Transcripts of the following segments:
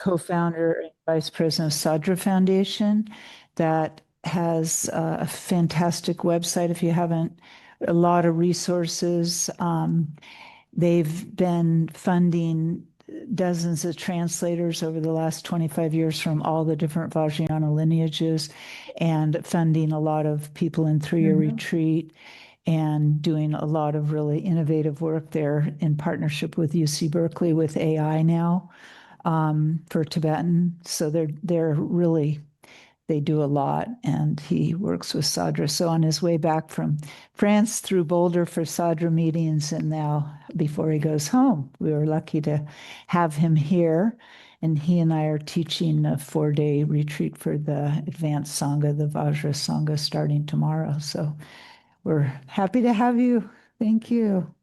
co-founder and vice president of Sadra Foundation that has a fantastic website if you haven't, a lot of resources. They've been funding dozens of translators over the last 25 years from all the different Vajrayana lineages and funding a lot of people in three-year retreat and doing a lot of really innovative work there in partnership with UC Berkeley with AI now for Tibetan. So they're really, they do a lot, and he works with Sadra. So on his way back from France through Boulder for Sadra meetings, and now before he goes home, we were lucky to have him here. And he and I are teaching a 4-day retreat for the Advanced Sangha, the Vajra Sangha, starting tomorrow. So we're happy to have you. Thank you.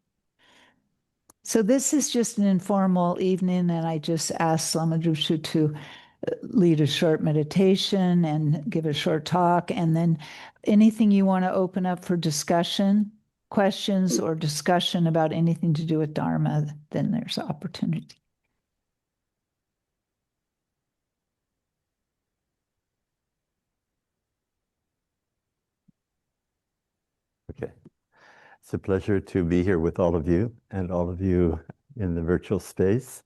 So this is just an informal evening, and I just asked Lama Drupgyu to lead a short meditation and give a short talk, and then anything you want to open up for discussion, questions or discussion about anything to do with Dharma, then there's opportunity. Okay. It's a pleasure to be here with all of you and all of you in the virtual space.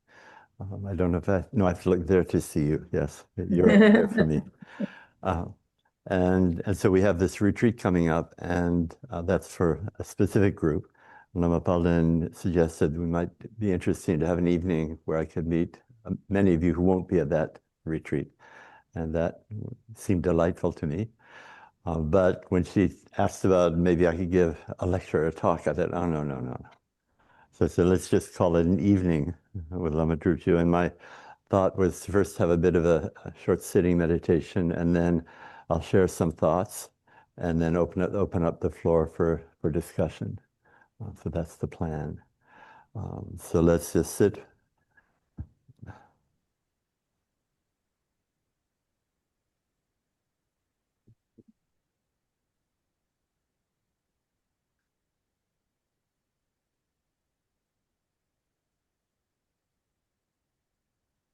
I don't know if I have to look there to see you. Yes, you're over there for me. And so we have this retreat coming up, and that's for a specific group. Lama Palden suggested we might be interesting to have an evening where I could meet many of you who won't be at that retreat. And that seemed delightful to me. But when she asked about maybe I could give a lecture or a talk, I thought, oh, no, no, no. So let's just call it an evening with Lama Drupgyu. And my thought was to first have a bit of a short sitting meditation, and then I'll share some thoughts, and then open up the floor for discussion. So that's the plan. So let's just sit.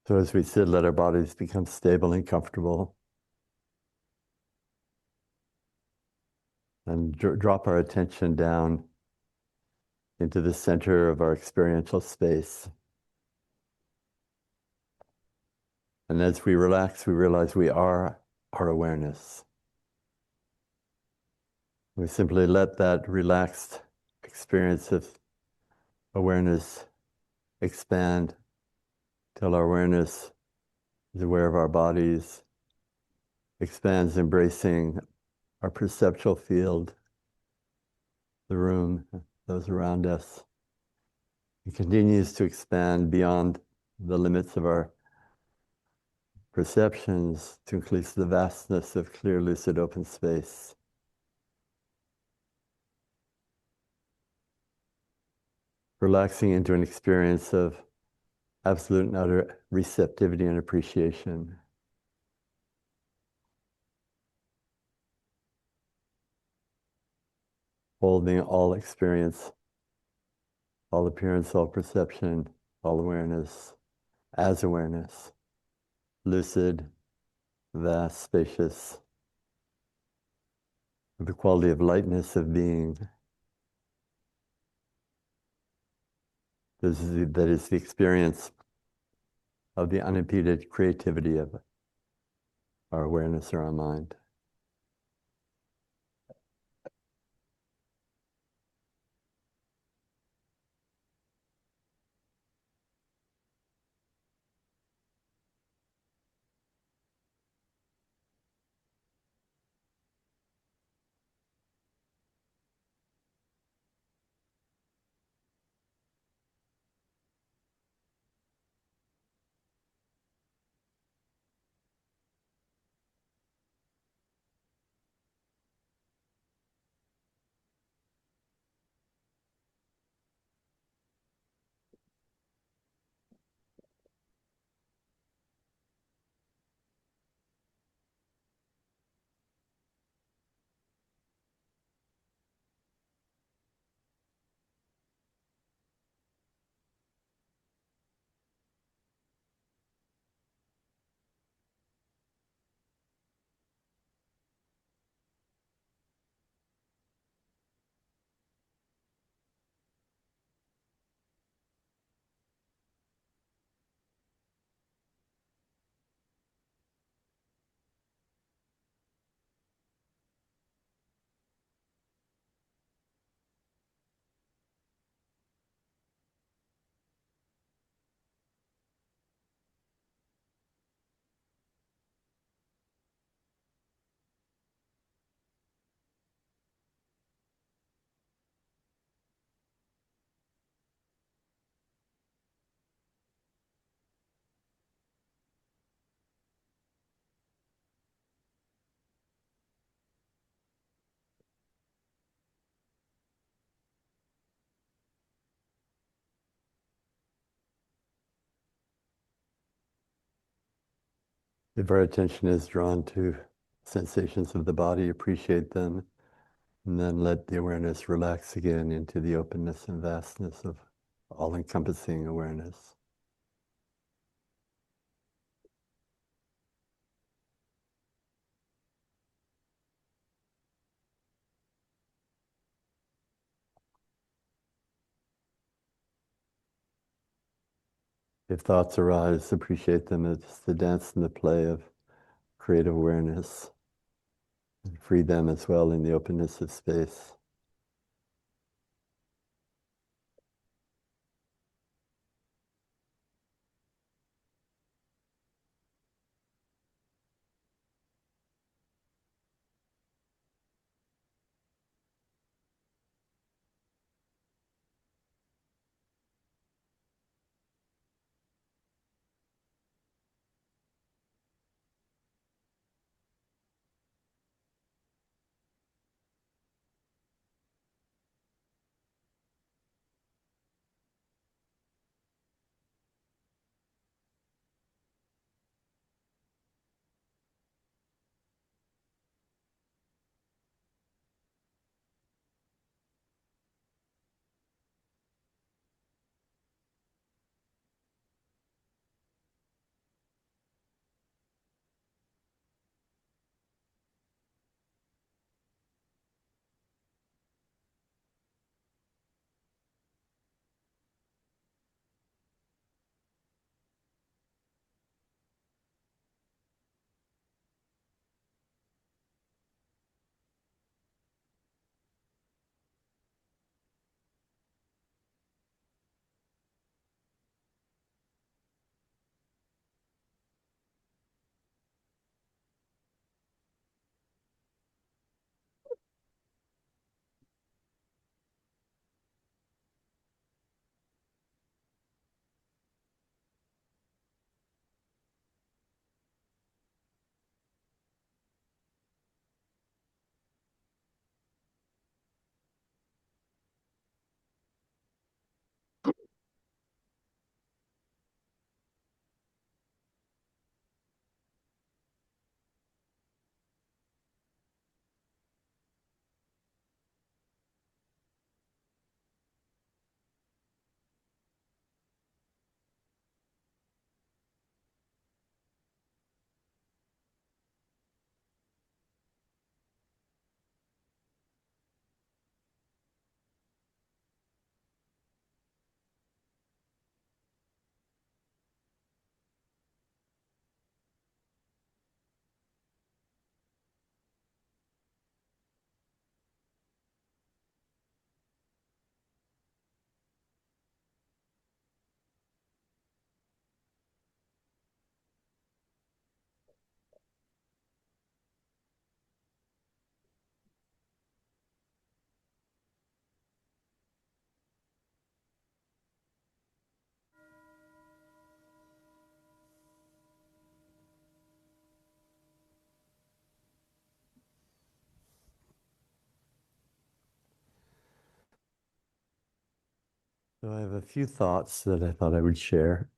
So as we sit, let our bodies become stable and comfortable. And drop our attention down into the center of our experiential space. And as we relax, we realize we are our awareness. We simply let that relaxed experience of awareness expand till our awareness is aware of our bodies, expands, embracing our perceptual field, the room, those around us. It continues to expand beyond the limits of our perceptions to include the vastness of clear, lucid, open space. Relaxing into an experience of absolute and utter receptivity and appreciation. Holding all experience, all appearance, all perception, all awareness as awareness. Lucid, vast, spacious, with the quality of lightness of being. That is the experience of the unimpeded creativity of our awareness or our mind. If our attention is drawn to sensations of the body, appreciate them, and then let the awareness relax again into the openness and vastness of all-encompassing awareness. If thoughts arise, appreciate them as the dance and the play of creative awareness. And free them as well in the openness of space. So I have a few thoughts that I thought I would share.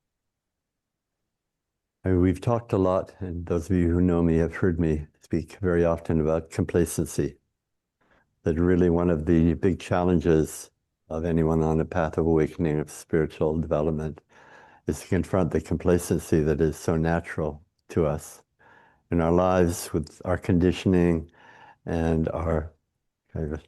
We've talked a lot, and those of you who know me have heard me speak very often about complacency. That really one of the big challenges of anyone on a path of awakening, of spiritual development, is to confront the complacency that is so natural to us in our lives with our conditioning and our kind of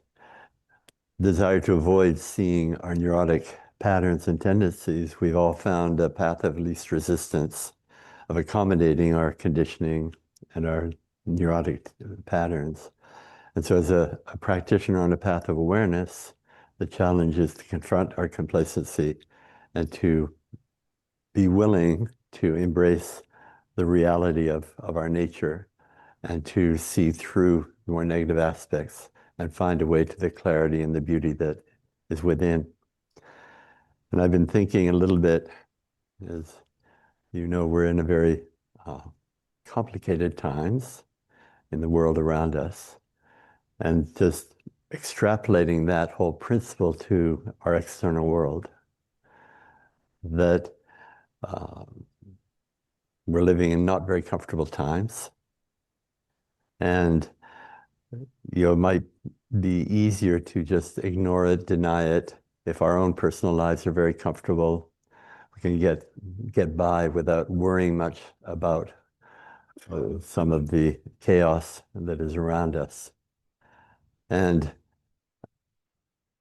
desire to avoid seeing our neurotic patterns and tendencies. We've all found a path of least resistance of accommodating our conditioning and our neurotic patterns. And so as a practitioner on a path of awareness, the challenge is to confront our complacency and to be willing to embrace the reality of our nature and to see through the more negative aspects and find a way to the clarity and the beauty that is within. And I've been thinking a little bit, as you know, we're in a very complicated times in the world around us. And just extrapolating that whole principle to our external world, that we're living in not very comfortable times. And, it might be easier to just ignore it, deny it. If our own personal lives are very comfortable, we can get by without worrying much about some of the chaos that is around us. And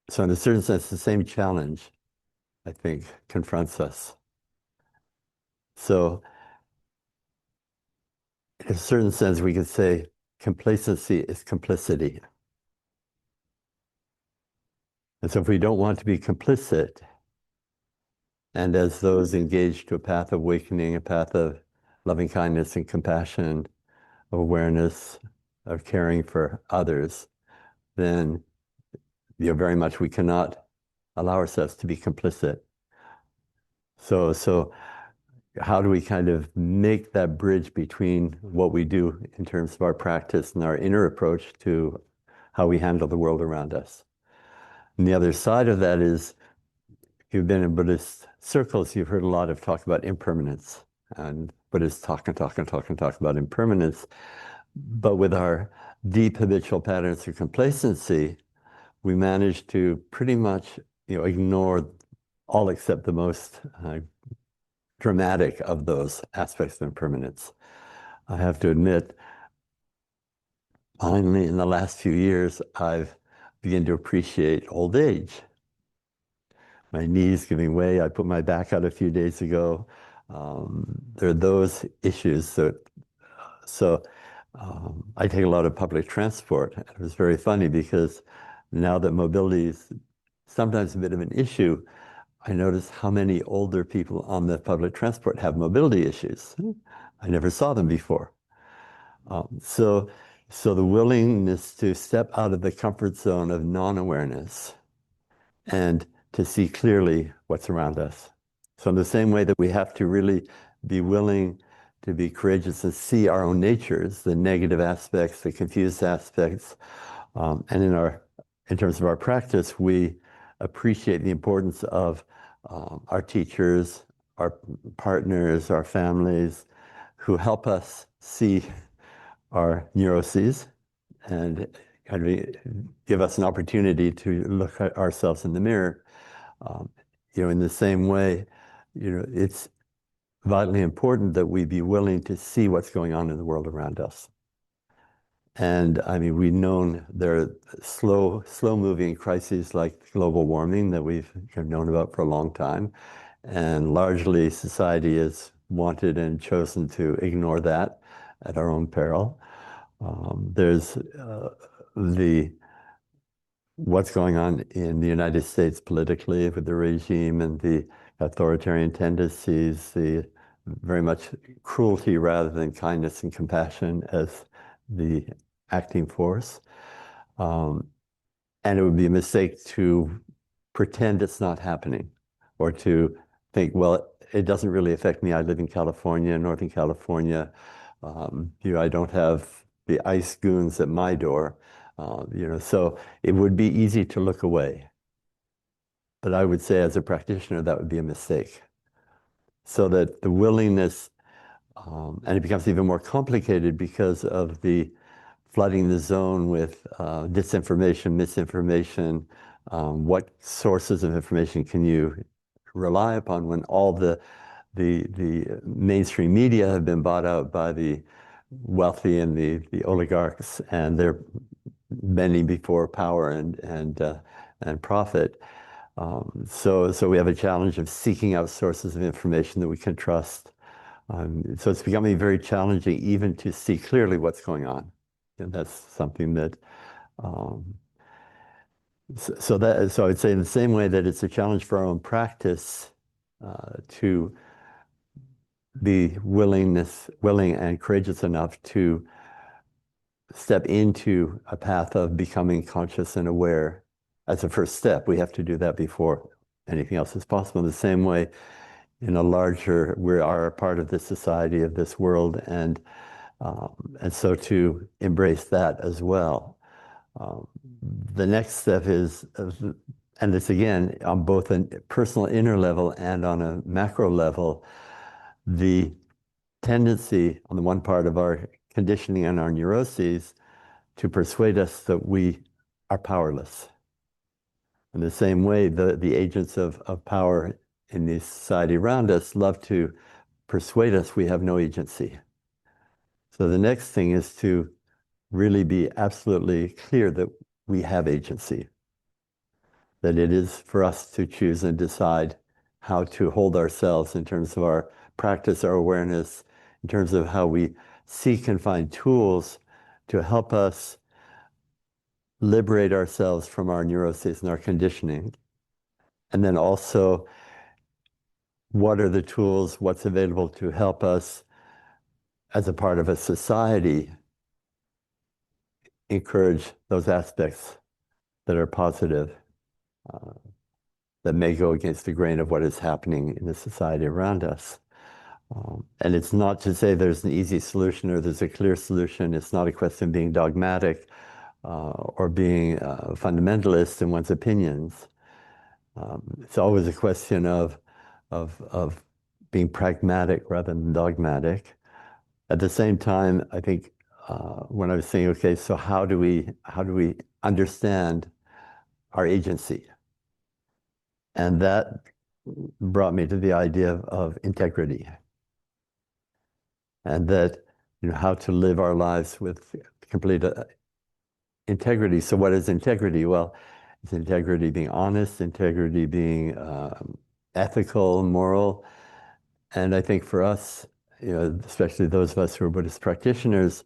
so in a certain sense, the same challenge, I think, confronts us. So in a certain sense, we could say complacency is complicity. And so if we don't want to be complicit, and as those engaged to a path of awakening, a path of loving kindness and compassion, of awareness, of caring for others, then very much we cannot allow ourselves to be complicit. So how do we kind of make that bridge between what we do in terms of our practice and our inner approach to how we handle the world around us? And the other side of that is, if you've been in Buddhist circles, you've heard a lot of talk about impermanence. And Buddhists talk about impermanence. But with our deep habitual patterns of complacency, we manage to pretty much ignore all except the most dramatic of those aspects of impermanence. I have to admit, finally, in the last few years, I've begun to appreciate old age. My knees giving way. I put my back out a few days ago. There are those issues. So I take a lot of public transport. It was very funny because now that mobility is sometimes a bit of an issue, I notice how many older people on the public transport have mobility issues. I never saw them before. So the willingness to step out of the comfort zone of non-awareness and to see clearly what's around us. So in the same way that we have to really be willing to be courageous and see our own natures, the negative aspects, the confused aspects, and in terms of our practice, we appreciate the importance of our teachers, our partners, our families, who help us see our neuroses and kind of give us an opportunity to look at ourselves in the mirror. In the same way, it's vitally important that we be willing to see what's going on in the world around us. And I mean, we've known there are slow-moving crises like global warming that we've known about for a long time. And largely society has wanted and chosen to ignore that at our own peril. There's what's going on in the United States politically with the regime and the authoritarian tendencies, the very much cruelty rather than kindness and compassion as the acting force. And it would be a mistake to pretend it's not happening or to think, well, it doesn't really affect me. I live in California, Northern California. I don't have the ice goons at my door. So it would be easy to look away. But I would say as a practitioner, that would be a mistake. So that the willingness, and it becomes even more complicated because of the flooding the zone with disinformation, misinformation. What sources of information can you rely upon when all the mainstream media have been bought out by the wealthy and the oligarchs, and they're bending before power and profit. So we have a challenge of seeking out sources of information that we can trust. So it's becoming very challenging even to see clearly what's going on. And that's something that, so I'd say in the same way that it's a challenge for our own practice to be willing and courageous enough to step into a path of becoming conscious and aware as a first step. We have to do that before anything else is possible. In the same way, in a larger, we are a part of this society, of this world, and so to embrace that as well. The next step is, and this again, on both a personal inner level and on a macro level, the tendency on the one part of our conditioning and our neuroses to persuade us that we are powerless. In the same way, the agents of power in the society around us love to persuade us we have no agency. So the next thing is to really be absolutely clear that we have agency, that it is for us to choose and decide how to hold ourselves in terms of our practice, our awareness, in terms of how we seek and find tools to help us liberate ourselves from our neuroses and our conditioning. And then also, what are the tools, what's available to help us as a part of a society encourage those aspects that are positive, uh, that may go against the grain of what is happening in the society around us. And it's not to say there's an easy solution or there's a clear solution. It's not a question of being dogmatic or being fundamentalist in one's opinions. It's always a question of being pragmatic rather than dogmatic. At the same time, I think when I was saying, okay, so how do we understand our agency? And that brought me to the idea of integrity, and that how to live our lives with complete integrity. So what is integrity? Well, it's integrity being honest, integrity being ethical, moral. And I think for us, especially those of us who are Buddhist practitioners,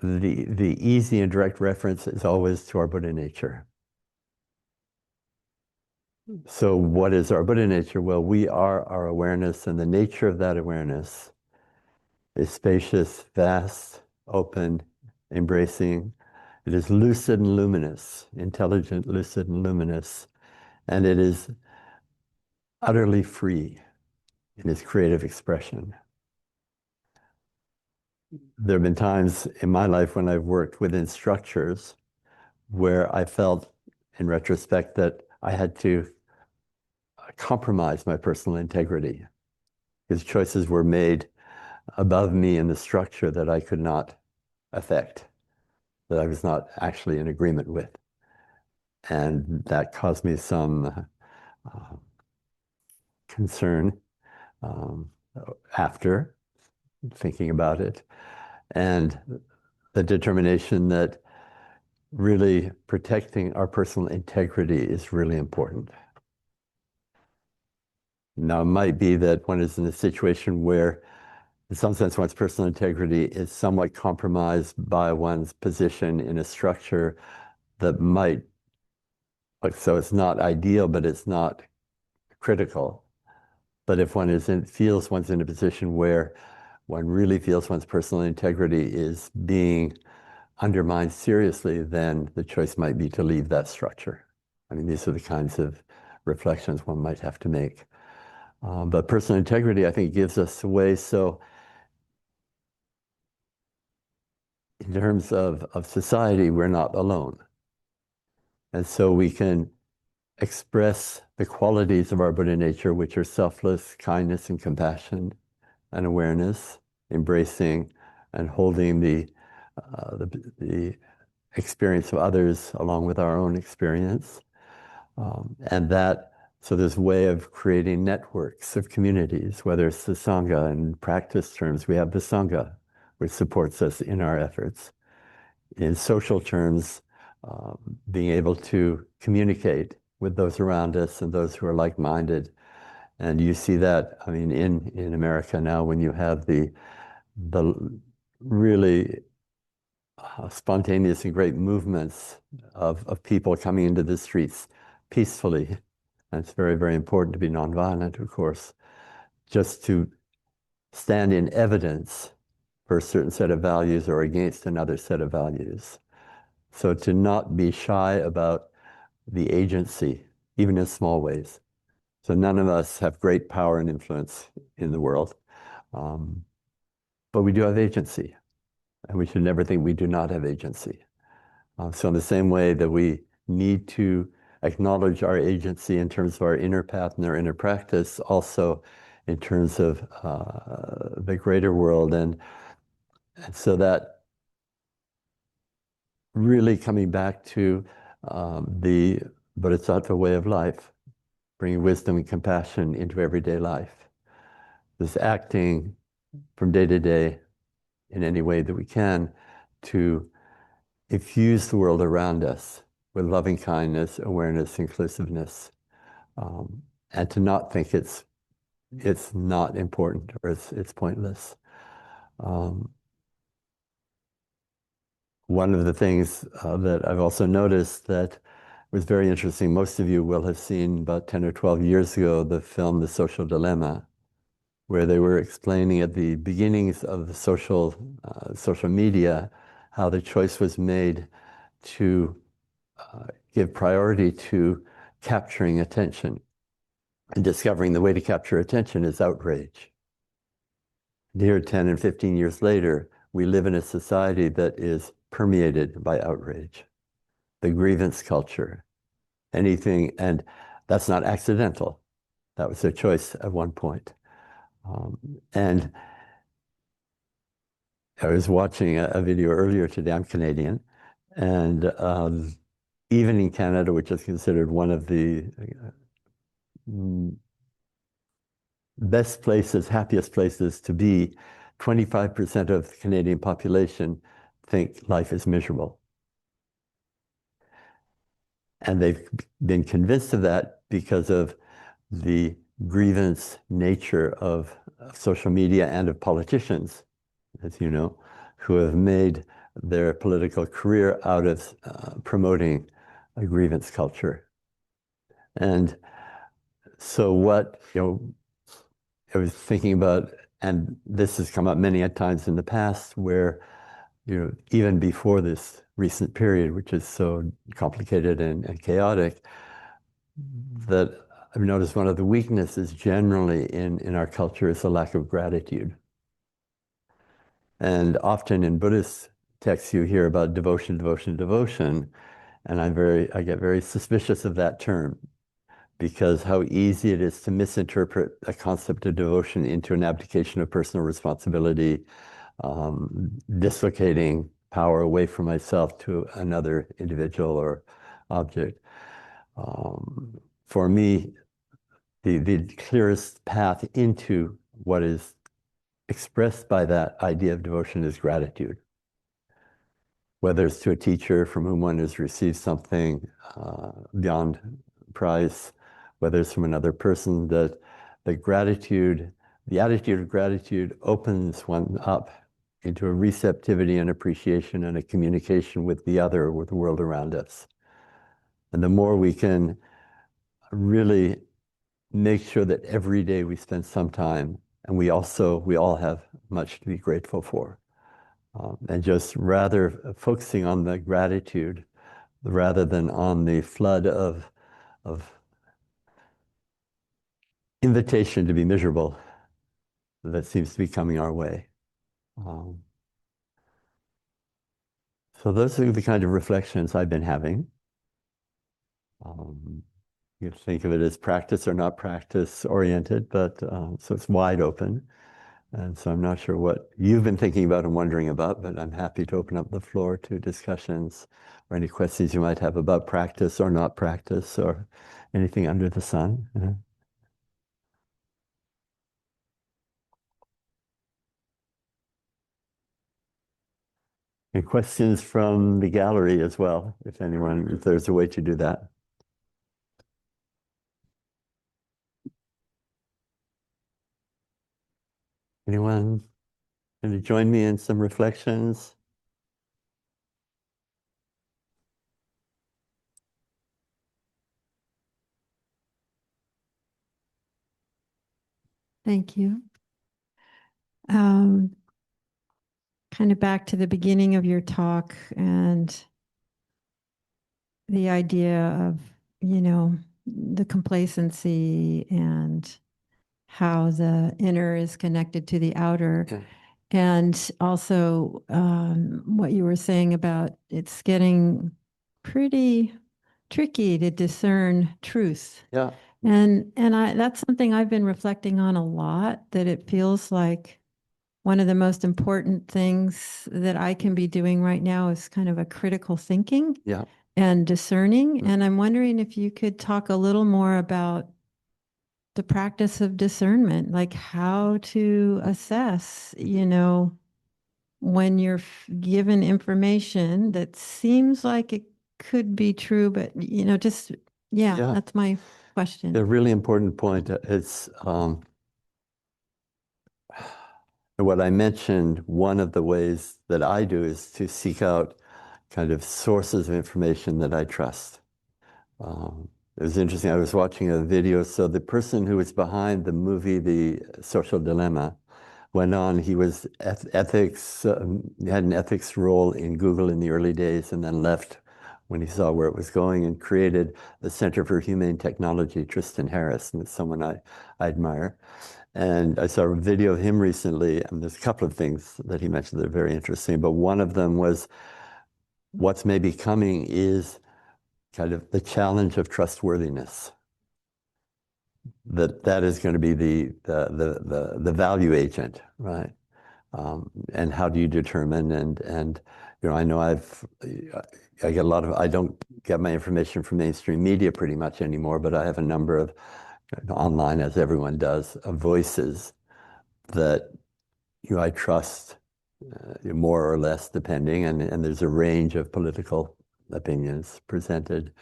the easy and direct reference is always to our Buddha nature. So what is our Buddha nature? Well, we are our awareness, and the nature of that awareness is spacious, vast, open, embracing. It is lucid and luminous, intelligent, lucid and luminous, and it is utterly free in its creative expression. There have been times in my life when I've worked within structures where I felt, in retrospect, that I had to compromise my personal integrity because choices were made above me in the structure that I could not affect, that I was not actually in agreement with. And that caused me some concern after thinking about it, and the determination that really protecting our personal integrity is really important. Now, it might be that one is in a situation where, in some sense, one's personal integrity is somewhat compromised by one's position in a structure that might, so it's not ideal, but it's not critical. But if one feels one's in a position where one really feels one's personal integrity is being undermined seriously, then the choice might be to leave that structure. I mean, these are the kinds of reflections one might have to make. But personal integrity, I think, gives us a way. So in terms of society, we're not alone. And so we can express the qualities of our Buddha nature, which are selfless, kindness and compassion and awareness, embracing and holding the experience of others along with our own experience. So there's a way of creating networks of communities, whether it's the Sangha in practice terms, we have the Sangha, which supports us in our efforts. In social terms, being able to communicate with those around us and those who are like-minded. And you see that, I mean, in America now, when you have the really spontaneous and great movements of people coming into the streets peacefully. And it's very, very important to be nonviolent, of course, just to stand in evidence for a certain set of values or against another set of values. So to not be shy about the agency, even in small ways. So none of us have great power and influence in the world, but we do have agency. And we should never think we do not have agency. So in the same way that we need to acknowledge our agency in terms of our inner path and our inner practice, also in terms of the greater world. And so that really coming back to the Bodhisattva way of life, bringing wisdom and compassion into everyday life. This acting from day to day in any way that we can to infuse the world around us with loving kindness, awareness, inclusiveness, and to not think it's not important or it's pointless. One of the things that I've also noticed that was very interesting, most of you will have seen about 10 or 12 years ago the film The Social Dilemma, where they were explaining at the beginnings of the social media how the choice was made to give priority to capturing attention, and discovering the way to capture attention is outrage. And here, 10 and 15 years later, we live in a society that is permeated by outrage, the grievance culture, anything, and that's not accidental. That was their choice at one point. And I was watching a video earlier today, I'm Canadian, and even in Canada, which is considered one of the best places, happiest places to be, 25% of the Canadian population think life is miserable. And they've been convinced of that because of the grievance nature of social media and of politicians, as you know, who have made their political career out of promoting a grievance culture. And so what, I was thinking about, and this has come up many times in the past, where, even before this recent period, which is so complicated and chaotic, that I've noticed one of the weaknesses generally in our culture is the lack of gratitude. And often in Buddhist texts, you hear about devotion, devotion, devotion, and I get very suspicious of that term, because how easy it is to misinterpret a concept of devotion into an abdication of personal responsibility, dislocating power away from myself to another individual or object. For me, the clearest path into what is expressed by that idea of devotion is gratitude. Whether it's to a teacher from whom one has received something beyond price, whether it's from another person, that the attitude of gratitude opens one up into a receptivity and appreciation and a communication with the other, with the world around us. And the more we can really make sure that every day we spend some time, and we all have much to be grateful for. And just rather focusing on the gratitude rather than on the flood of invitation to be miserable that seems to be coming our way. So those are the kind of reflections I've been having. You can think of it as practice or not practice oriented, but so it's wide open. And so I'm not sure what you've been thinking about and wondering about, but I'm happy to open up the floor to discussions or any questions you might have about practice or not practice or anything under the sun. And questions from the gallery as well, if there's a way to do that. Anyone going to join me in some reflections? Thank you. Kind of back to the beginning of your talk and the idea of, the complacency and how the inner is connected to the outer. Okay. And also what you were saying about it's getting pretty tricky to discern truth. Yeah. And that's something I've been reflecting on a lot, that it feels like one of the most important things that I can be doing right now is kind of a critical thinking Yeah. and discerning. Mm. And I'm wondering if you could talk a little more about the practice of discernment, like how to assess, when you're given information that seems like it could be true, but, just, yeah, Yeah. that's my question. A really important point. It's what I mentioned. One of the ways that I do is to seek out kind of sources of information that I trust. It was interesting. I was watching a video. So the person who was behind the movie, The Social Dilemma, went on. He was ethics, he had an ethics role in Google in the early days, and then left when he saw where it was going and created the Center for Humane Technology, Tristan Harris, and it's someone I admire. And I saw a video of him recently, and there's a couple of things that he mentioned that are very interesting, but one of them was what's maybe coming is kind of the challenge of trustworthiness. That is going to be the value agent, right? And how do you determine? And I know I get a lot of, I don't get my information from mainstream media pretty much anymore, but I have a number of online, as everyone does, of voices that I trust more or less, depending, and there's a range of political opinions presented.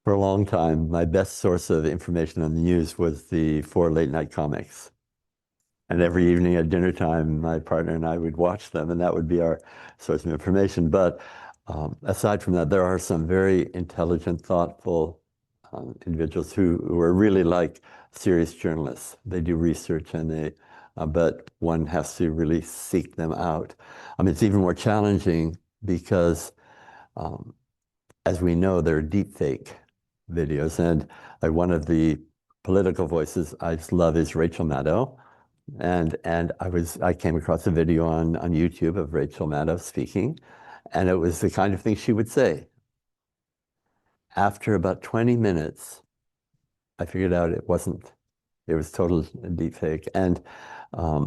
For a long time, my best source of information on the news was the 4 late-night comics. And every evening at dinner time, my partner and I would watch them, and that would be our source of information. But aside from that, there are some very intelligent, thoughtful individuals who are really like serious journalists. They do research, and but one has to really seek them out. I mean, it's even more challenging because, as we know, there are deepfake videos, and like one of the political voices I just love is Rachel Maddow. And I came across a video on YouTube of Rachel Maddow speaking, and it was the kind of thing she would say. After about 20 minutes, I figured out it wasn't. It was total deepfake. And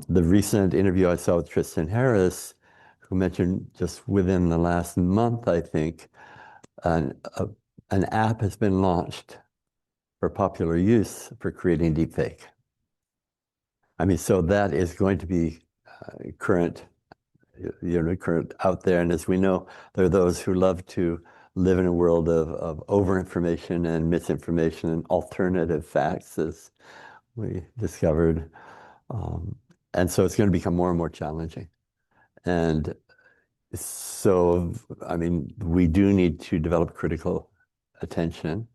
the recent interview I saw with Tristan Harris, who mentioned just within the last month, I think, an app has been launched for popular use for creating deepfake. I mean, so that is going to be current out there. And as we know, there are those who love to live in a world of overinformation and misinformation and alternative facts, as we discovered. And so it's going to become more and more challenging. And so, I mean, we do need to develop critical attention.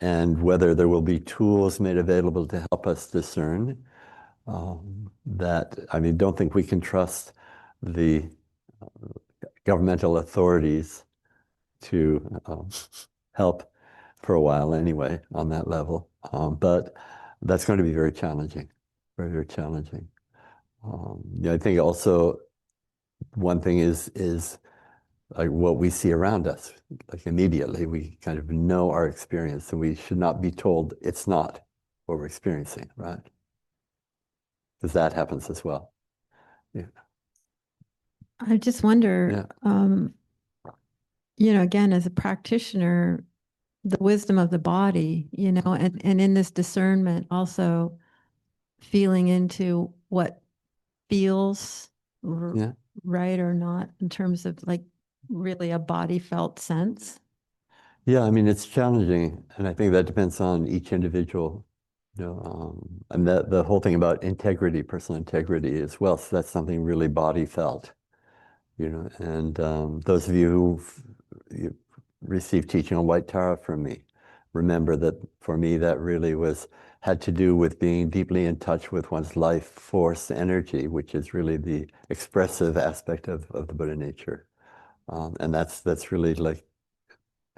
And whether there will be tools made available to help us discern that, I mean, don't think we can trust the governmental authorities to help for a while anyway on that level. But that's going to be very challenging, very, very challenging. I think also one thing is like what we see around us. Like immediately, we kind of know our experience, and we should not be told it's not what we're experiencing, right? Because that happens as well. Yeah. I just wonder, again, as a practitioner, the wisdom of the body, and in this discernment, also feeling into what feels right or not in terms of like really a body felt sense. Yeah, I mean, it's challenging, and I think that depends on each individual, and the whole thing about integrity, personal integrity as well. So that's something really body felt, and those of you who've received teaching on White Tara from me, remember that for me, that really had to do with being deeply in touch with one's life force energy, which is really the expressive aspect of the Buddha nature. And that's really like,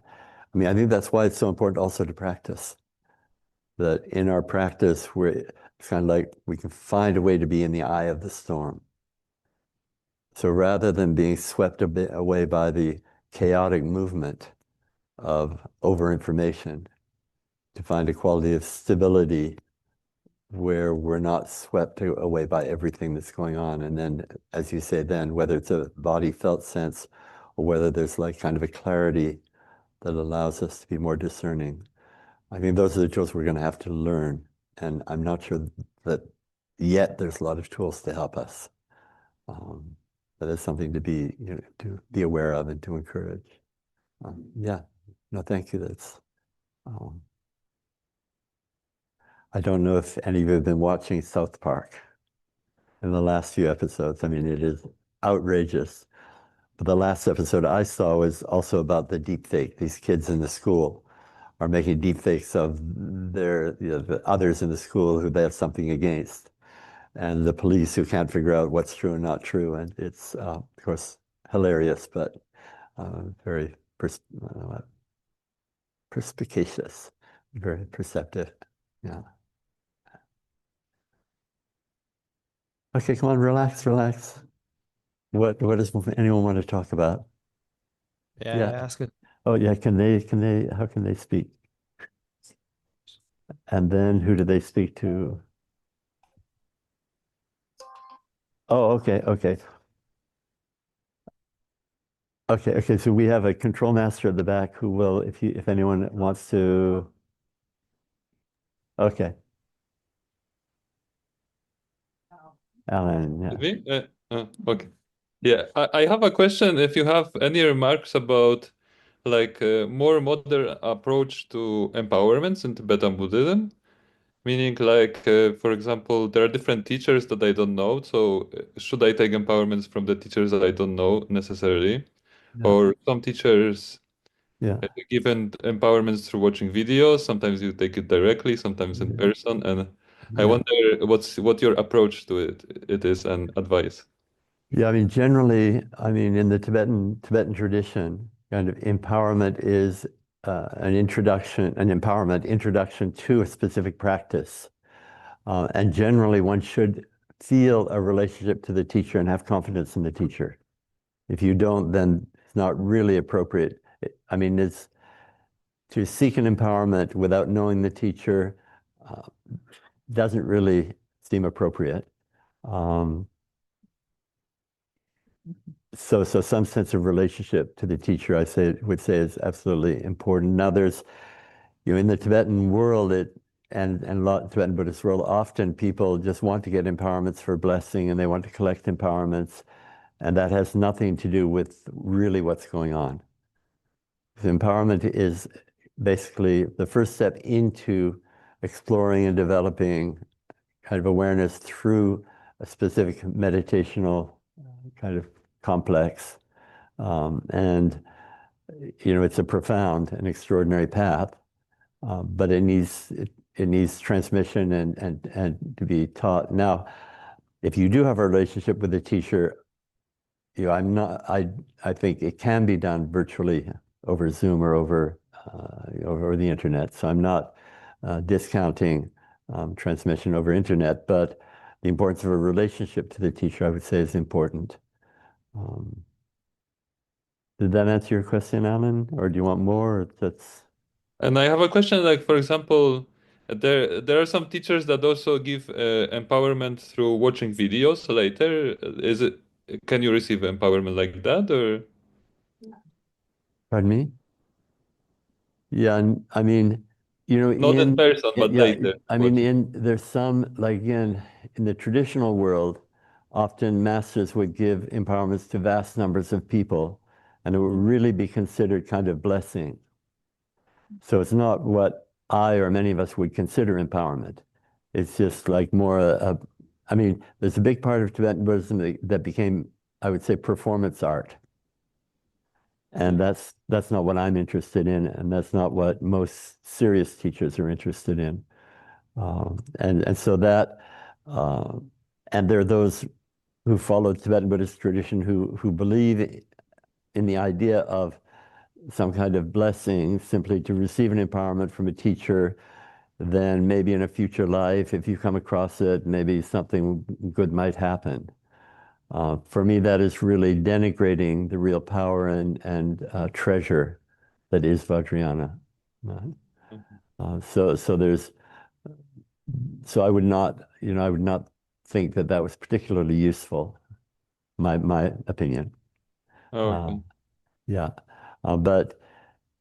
I mean, I think that's why it's so important also to practice. That in our practice, it's kind of like we can find a way to be in the eye of the storm. So rather than being swept a bit away by the chaotic movement of over-information, to find a quality of stability where we're not swept away by everything that's going on. And then, as you say, then whether it's a body felt sense or whether there's like kind of a clarity that allows us to be more discerning. I mean, those are the tools we're going to have to learn. And I'm not sure that yet there's a lot of tools to help us. But it's something to be, to be aware of and to encourage. Yeah, no, thank you. That's, I don't know if any of you have been watching South Park in the last few episodes. I mean, it is outrageous. But the last episode I saw was also about the deep fake. These kids in the school are making deep fakes of the others in the school who they have something against, and the police who can't figure out what's true and not true. And it's, of course, hilarious, but very perspicacious, very perceptive. Yeah. Okay, come on, relax, relax. What does anyone want to talk about? Yeah, ask it. Oh yeah, how can they speak? And then who do they speak to? Oh, okay. So we have a control master at the back who will, if anyone wants to. Okay. Alan, yeah. Me? Okay. Yeah, I have a question. If you have any remarks about like a more modern approach to empowerments in Tibetan Buddhism, meaning like, for example, there are different teachers that I don't know. So should I take empowerments from the teachers that I don't know necessarily? Yeah. Or some teachers Yeah. given empowerments through watching videos. Sometimes you take it directly, sometimes in person. And I Yeah. wonder what your approach to it is and advice. Yeah, I mean, generally, I mean, in the Tibetan tradition, kind of empowerment is an empowerment introduction to a specific practice. And generally, one should feel a relationship to the teacher and have confidence in the teacher. If you don't, then it's not really appropriate. I mean, it's to seek an empowerment without knowing the teacher doesn't really seem appropriate. So some sense of relationship to the teacher, would say is absolutely important. Now there's, in the Tibetan world, and a lot Tibetan Buddhist world, often people just want to get empowerments for blessing and they want to collect empowerments. And that has nothing to do with really what's going on. The empowerment is basically the first step into exploring and developing kind of awareness through a specific meditational kind of complex. And, it's a profound and extraordinary path, but it needs transmission and to be taught. Now, if you do have a relationship with a teacher, I think it can be done virtually over Zoom or over the internet. So I'm not discounting transmission over internet, but the importance of a relationship to the teacher, I would say, is important. Did that answer your question, Alan? Or do you want more? And I have a question, like, for example, there are some teachers that also give empowerment through watching videos later. Can you receive empowerment like that, or? Pardon me? Yeah, I mean, Not in person, but later. I mean, there's some, like, again, in the traditional world, often masters would give empowerments to vast numbers of people, and it would really be considered kind of blessing. So it's not what I or many of us would consider empowerment. It's just like more, I mean, there's a big part of Tibetan Buddhism that became, I would say, performance art. And that's not what I'm interested in, and that's not what most serious teachers are interested in. And so that, and there are those who follow Tibetan Buddhist tradition who believe in the idea of some kind of blessing, simply to receive an empowerment from a teacher, then maybe in a future life, if you come across it, maybe something good might happen. For me, that is really denigrating the real power and treasure that is Vajrayana. Right? So I would not, I would not think that that was particularly useful. My opinion. Okay. Yeah, but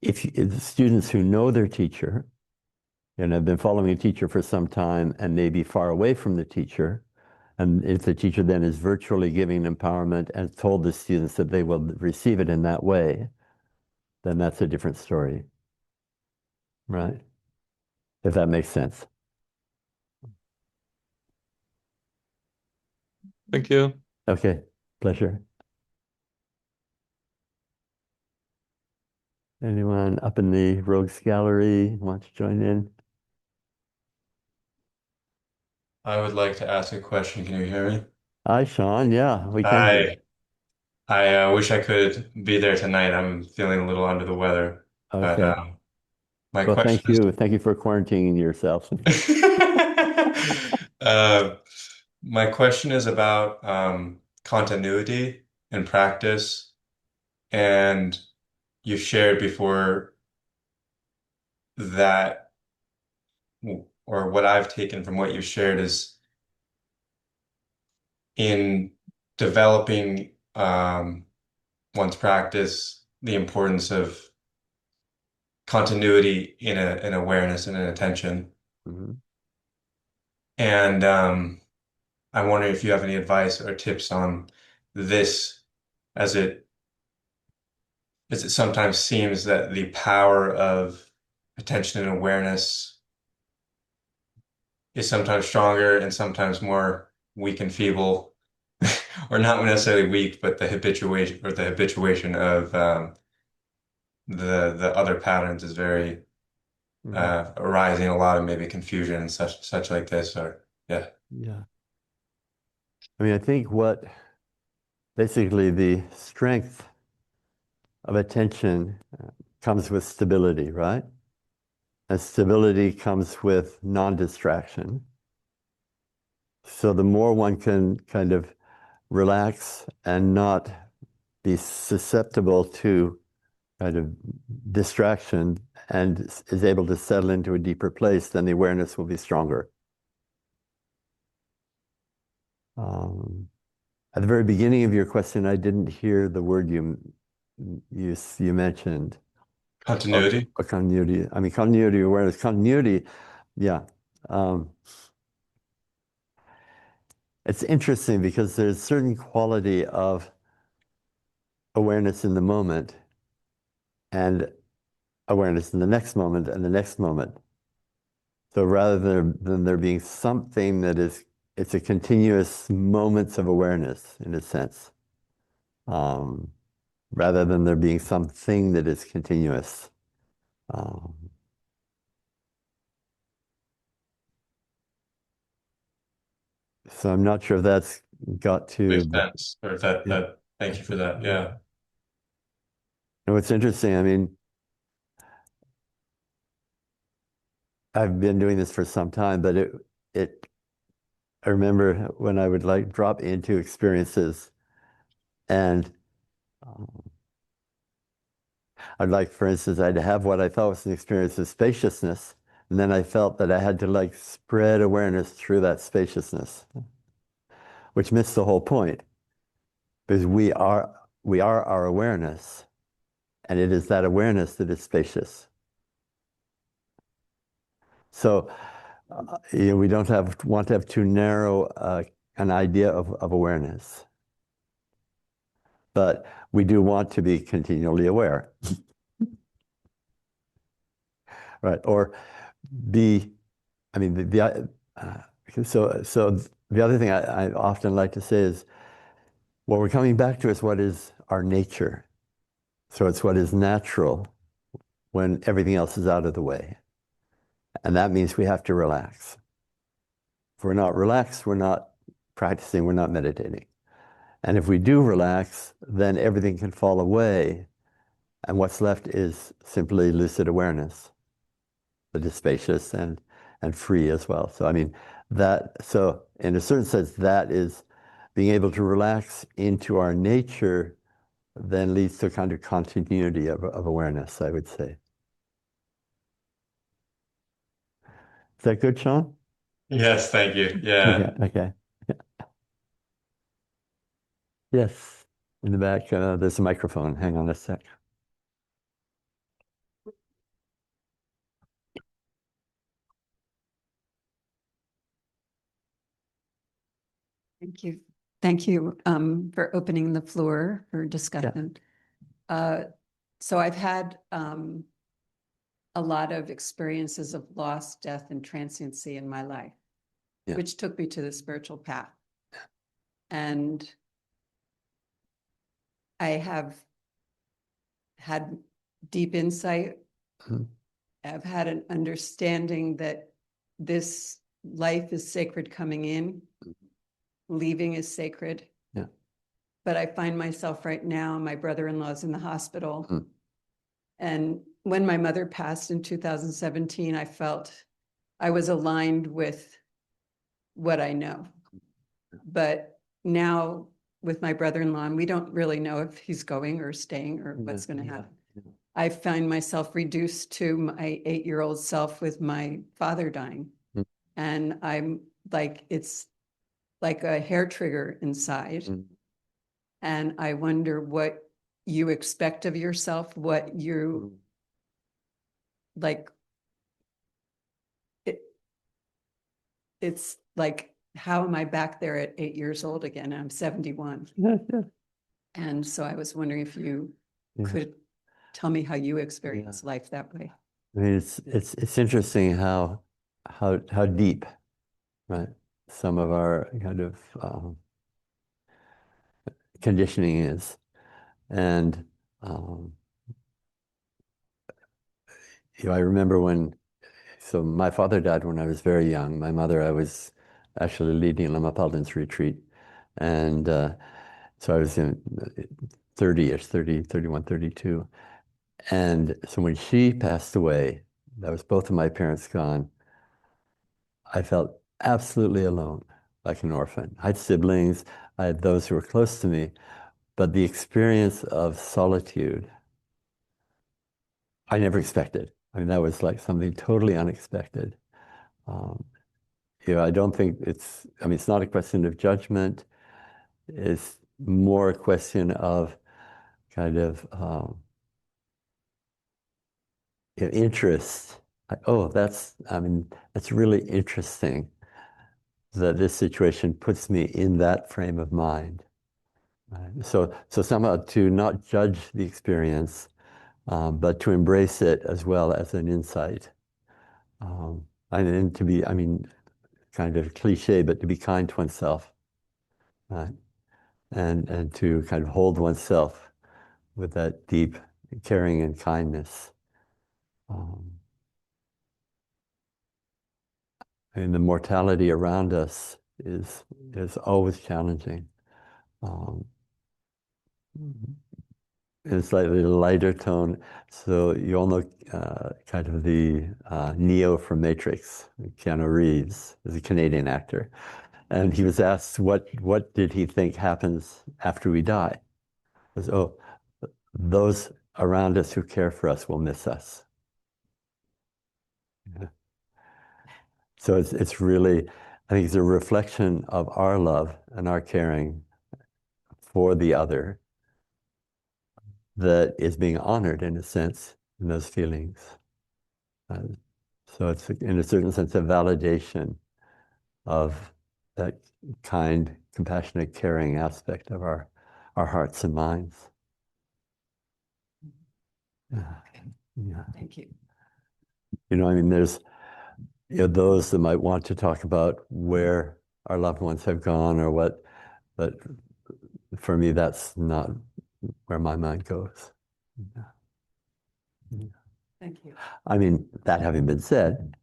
if the students who know their teacher and have been following a teacher for some time and may be far away from the teacher, and if the teacher then is virtually giving empowerment and told the students that they will receive it in that way, then that's a different story, right? If that makes sense. Thank you. Okay, pleasure. Anyone up in the Rogues Gallery want to join in? I would like to ask a question. Can you hear me? Hi, Sean. Yeah, we can hear you. I wish I could be there tonight. I'm feeling a little under the weather. But Okay. my Well, question thank you. Thank you for quarantining yourself. uh, my question is about continuity and practice. And you shared before that, or what I've taken from what you shared is in developing one's practice, the importance of continuity in an awareness and an attention. Mhm. And I wonder if you have any advice or tips on this, as it sometimes seems that the power of attention and awareness is sometimes stronger and sometimes more weak and feeble, or not necessarily weak, but the habituation of the other patterns is very arising a lot of maybe confusion and such like this, or yeah. Yeah. I mean, I think what basically the strength of attention comes with stability, right? And stability comes with non-distraction. So the more one can kind of relax and not be susceptible to kind of distraction and is able to settle into a deeper place, then the awareness will be stronger. At the very beginning of your question, I didn't hear the word you mentioned. Continuity. Or continuity. I mean, continuity awareness. Continuity, yeah. It's interesting because there's a certain quality of awareness in the moment and awareness in the next moment and the next moment. So rather than there being something that is, it's a continuous moments of awareness in a sense, rather than there being something that is continuous. So I'm not sure if that's got to. Makes sense. Or that, thank you for that. Yeah. And what's interesting, I mean, I've been doing this for some time, but I remember when I would like drop into experiences and I'd like, for instance, I'd have what I thought was an experience of spaciousness, and then I felt that I had to like spread awareness through that spaciousness, which missed the whole point, because we are our awareness, and it is that awareness that is spacious. So, we don't want to have too narrow an idea of awareness, but we do want to be continually aware, right? Or be, I mean, so the other thing I often like to say is, what we're coming back to is what is our nature. So it's what is natural when everything else is out of the way. And that means we have to relax. If we're not relaxed, we're not practicing, we're not meditating. And if we do relax, then everything can fall away. And what's left is simply lucid awareness that is spacious and free as well. So I mean, so in a certain sense, that is being able to relax into our nature then leads to a kind of continuity of awareness, I would say. Is that good, Sean? Yes, thank you. Yeah. Okay. Yes, in the back, there's a microphone. Hang on a sec. Thank you. Thank you for opening the floor for discussion. So I've had a lot of experiences of loss, death, and transiency in my life, which took me to the spiritual path. And I have had deep insight. I've had an understanding that this life is sacred coming in, leaving is sacred. Yeah. But I find myself right now, my brother-in-law is in the hospital. And when my mother passed in 2017, I felt I was aligned with what I know. But now with my brother-in-law, and we don't really know if he's going or staying or what's going to happen. I find myself reduced to my 8-year-old self with my father dying. And I'm like, it's like a hair trigger inside. And I wonder what you expect of yourself, what you like. It's like, how am I back there at 8 years old again? I'm 71. And so I was wondering if you could tell me how you experience life that way. I mean, it's interesting how deep, right, some of our kind of conditioning is, and I remember so my father died when I was very young. My mother, I was actually leading Lama Paulden's retreat, and so I was in 30-ish, 30, 31, 32. And so when she passed away, that was both of my parents gone, I felt absolutely alone, like an orphan. I had siblings, I had those who were close to me, but the experience of solitude, I never expected. I mean, that was like something totally unexpected. I don't think it's not a question of judgment. It's more a question of kind of interest. That's really interesting that this situation puts me in that frame of mind. Right? So somehow to not judge the experience, but to embrace it as well as an insight. And to be, kind of cliche, but to be kind to oneself, right? And to kind of hold oneself with that deep caring and kindness. And the mortality around us is always challenging. In a slightly lighter tone. So you all know kind of the Neo from Matrix, Keanu Reeves, is a Canadian actor. And he was asked what did he think happens after we die? He says, those around us who care for us will miss us. Yeah. So it's really, I think it's a reflection of our love and our caring for the other that is being honored in a sense in those feelings. So it's in a certain sense a validation of that kind, compassionate, caring aspect of our hearts and minds. Yeah. Thank you. There's those that might want to talk about where our loved ones have gone or what, but for me, that's not where my mind goes. Yeah. Thank you. That having been said,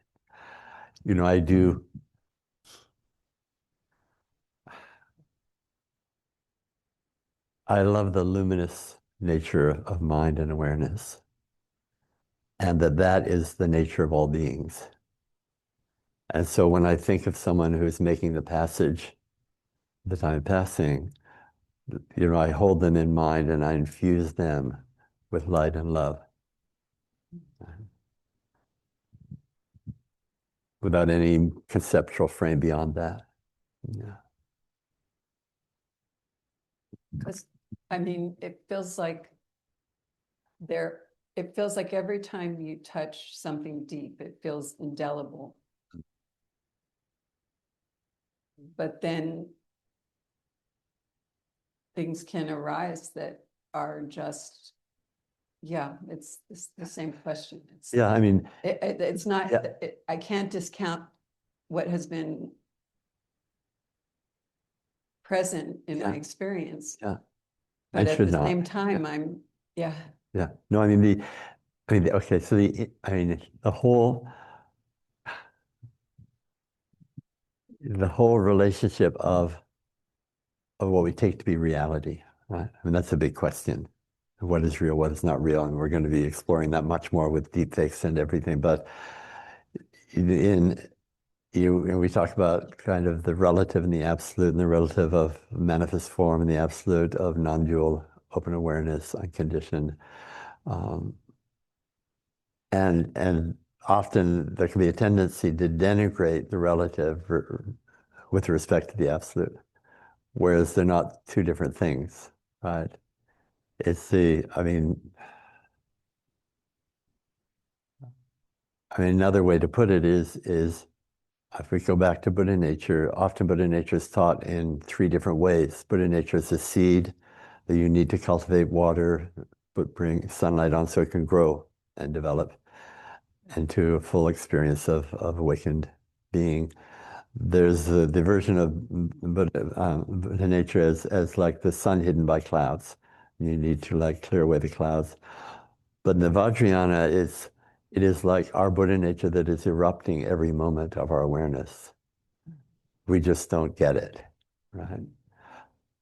I love the luminous nature of mind and awareness, and that is the nature of all beings. And so when I think of someone who's making the passage the time passing, I hold them in mind and I infuse them with light and love. Without any conceptual frame beyond that. Yeah. Because, I mean, it feels like every time you touch something deep, it feels indelible. But then things can arise that are just, it's the same question. Yeah, I mean, It's not, yeah. I can't discount what has been present in my experience. Yeah. But at should the not. same time, Yeah. No, I mean, okay, so the whole relationship of what we take to be reality, right? I mean, that's a big question. What is real, what is not real? And we're going to be exploring that much more with deepfakes and everything. But we talk about kind of the relative and the absolute, and the relative of manifest form and the absolute of non-dual open awareness, unconditioned. And often there can be a tendency to denigrate the relative with respect to the absolute, whereas they're not two different things, right? I mean, another way to put it is if we go back to Buddha nature, often Buddha nature is taught in three different ways. Buddha nature is a seed that you need to cultivate, water, but bring sunlight on so it can grow and develop into a full experience of awakened being. There's the version of Buddha nature as like the sun hidden by clouds. You need to like clear away the clouds. But in the Vajrayana, it is like our Buddha nature that is erupting every moment of our awareness. We just don't get it, right?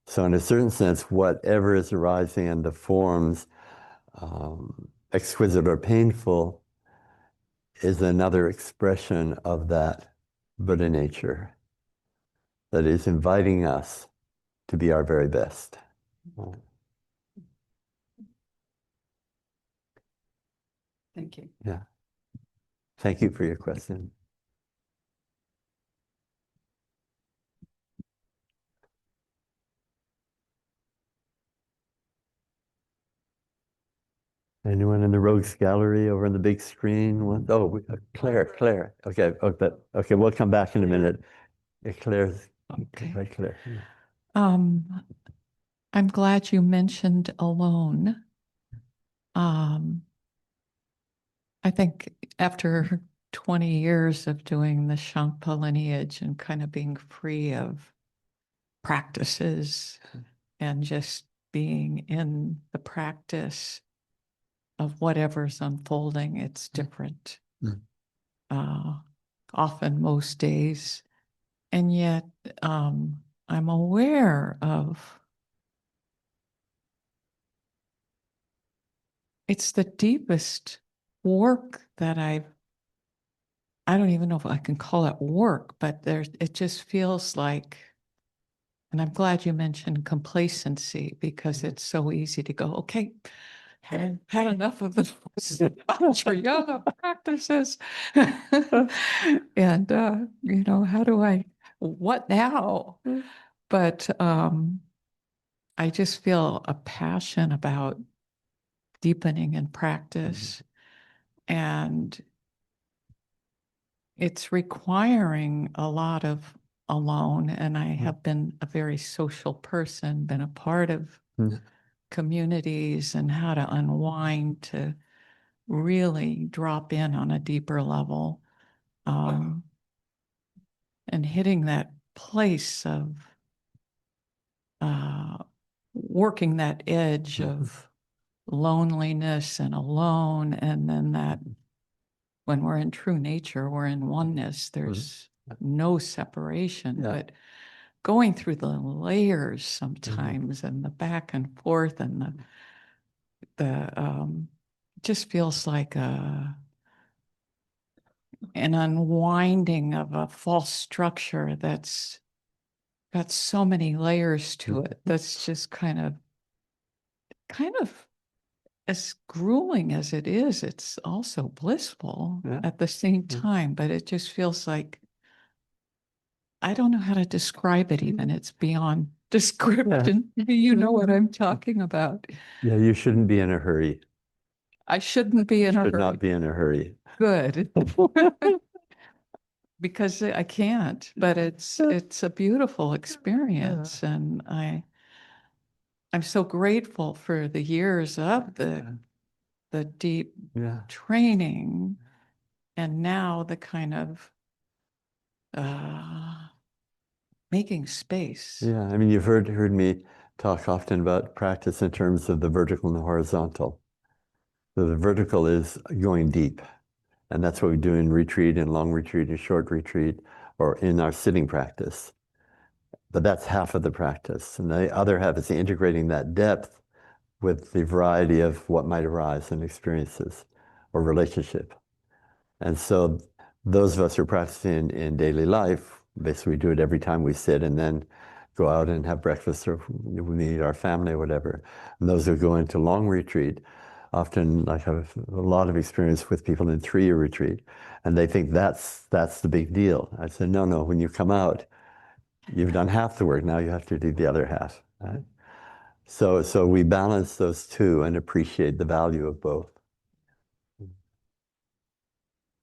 So in a certain sense, whatever is arising in the forms, exquisite or painful, is another expression of that Buddha nature that is inviting us to be our very best. thank you. Yeah. Thank you for your question. Anyone in the Rogues Gallery over on the big screen? Claire. Okay, we'll come back in a minute. Claire's Okay. right, Claire. I'm glad you mentioned alone. I think after 20 years of doing the Shangpa lineage and kind of being free of practices and just being in the practice of whatever's unfolding, it's different. Often most days. And yet I'm aware of it's the deepest work that I don't even know if I can call it work, but it just feels like, and I'm glad you mentioned complacency because it's so easy to go, okay, had enough of the yoga practices. And, what now? But I just feel a passion about deepening in practice. And it's requiring a lot of alone. And I have been a very social person, been a part of communities, and how to unwind to really drop in on a deeper level. And hitting that place of working that edge of loneliness and alone, and then that when we're in true nature, we're in oneness. There's no separation, but going through the layers sometimes and the back and forth and the just feels like an unwinding of a false structure that's got so many layers to it. That's just kind of as grueling as it is, it's also blissful Yeah. at the same Yeah. time, but it just feels like, I don't know how to describe it even. It's beyond description. You know what I'm talking about. Yeah, you shouldn't be in a hurry. I shouldn't be in a Should hurry. not be in a hurry. Good. Because I can't, but it's a beautiful experience, and I'm so grateful for the years of the deep Yeah. training, and now the kind of making space. Yeah, I mean, you've heard me talk often about practice in terms of the vertical and the horizontal. So the vertical is going deep, and that's what we do in retreat, in long retreat, in short retreat, or in our sitting practice. But that's half of the practice, and the other half is integrating that depth with the variety of what might arise in experiences or relationship. And so those of us who are practicing in daily life, basically we do it every time we sit and then go out and have breakfast or we meet our family or whatever. And those who go into long retreat often like have a lot of experience with people in 3-year retreat, and they think that's the big deal. I said, no, when you come out, you've done half the work, now you have to do the other half. Right? So we balance those two and appreciate the value of both.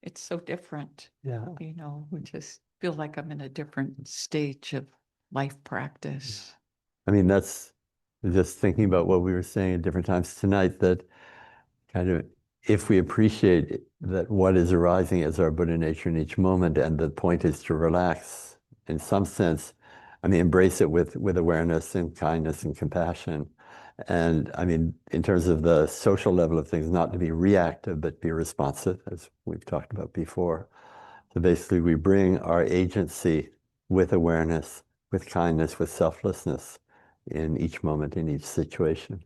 It's so different. Yeah. You know, we just feel like I'm in a different stage of life practice. I mean, that's just thinking about what we were saying at different times tonight, that kind of, if we appreciate that what is arising as our Buddha nature in each moment, and the point is to relax in some sense, I mean, embrace it with awareness and kindness and compassion. And I mean, in terms of the social level of things, not to be reactive, but be responsive, as we've talked about before. So basically, we bring our agency with awareness, with kindness, with selflessness in each moment, in each situation.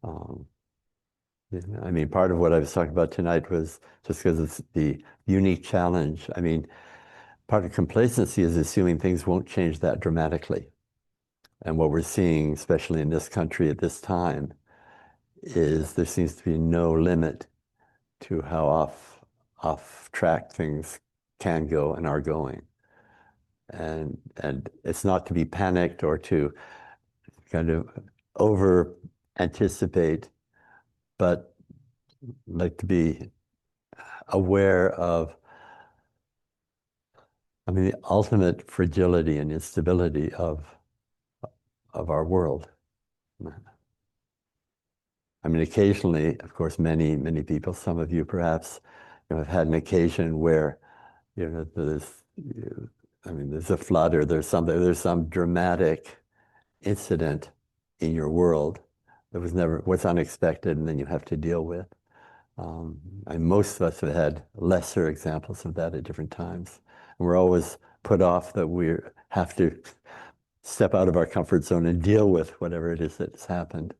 I mean, part of what I was talking about tonight was just because it's the unique challenge. I mean, part of complacency is assuming things won't change that dramatically. And what we're seeing, especially in this country at this time, is there seems to be no limit to how off track things can go and are going. And it's not to be panicked or to kind of over anticipate, but like to be aware of, I mean, the ultimate fragility and instability of our world. I mean, occasionally, of course, many people, some of you perhaps, have had an occasion where, there's a flood or there's some dramatic incident in your world that was unexpected, and then you have to deal with. And most of us have had lesser examples of that at different times. And we're always put off that we have to step out of our comfort zone and deal with whatever it is that's happened.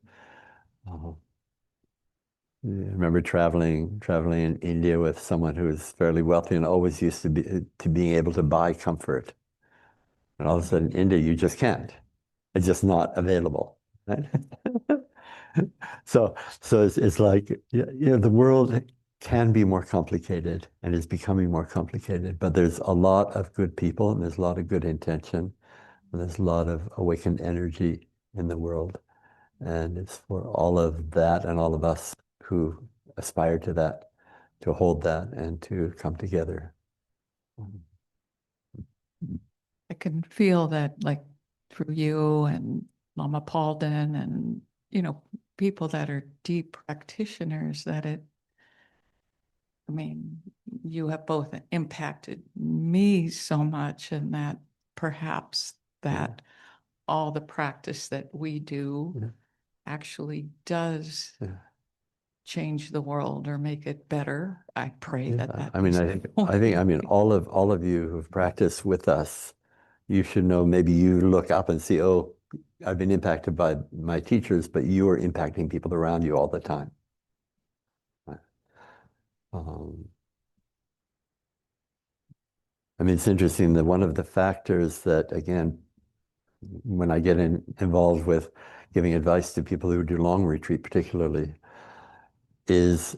I remember traveling in India with someone who was fairly wealthy and always used to being able to buy comfort. And all of a sudden, in India, you just can't. It's just not available. Right? So it's like, the world can be more complicated and is becoming more complicated, but there's a lot of good people and there's a lot of good intention and there's a lot of awakened energy in the world. And it's for all of that and all of us who aspire to that, to hold that and to come together. I can feel that, like, through you and Lama Palden and, people that are deep practitioners, that I mean, you have both impacted me so much, and that perhaps that all the practice that we do actually does change the world or make it better. I pray that. I mean, I mean, all of you who've practiced with us, you should know, maybe you look up and see, oh, I've been impacted by my teachers, but you are impacting people around you all the time. I mean, it's interesting that one of the factors that, again, when I get involved with giving advice to people who do long retreat particularly, is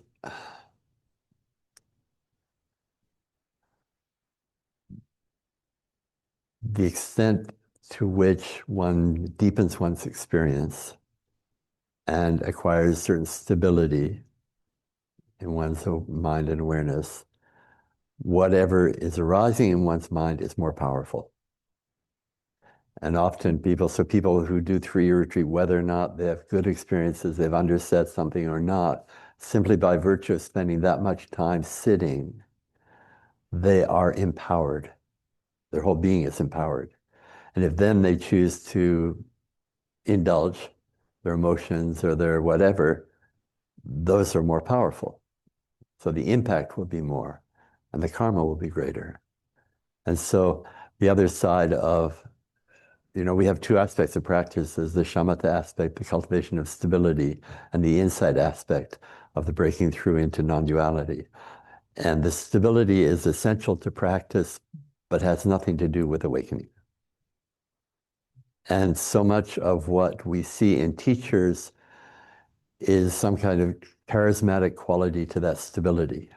the extent to which one deepens one's experience and acquires certain stability in one's mind and awareness. Whatever is arising in one's mind is more powerful. And often people who do 3-year retreat, whether or not they have good experiences, they've understood something or not, simply by virtue of spending that much time sitting, they are empowered. Their whole being is empowered. And if then they choose to indulge their emotions or their whatever, those are more powerful. So the impact will be more and the karma will be greater. And so the other side of, we have 2 aspects of practice. There's the shamatha aspect, the cultivation of stability, and the insight aspect of the breaking through into non-duality. And the stability is essential to practice, but has nothing to do with awakening. And so much of what we see in teachers is some kind of charismatic quality to that stability.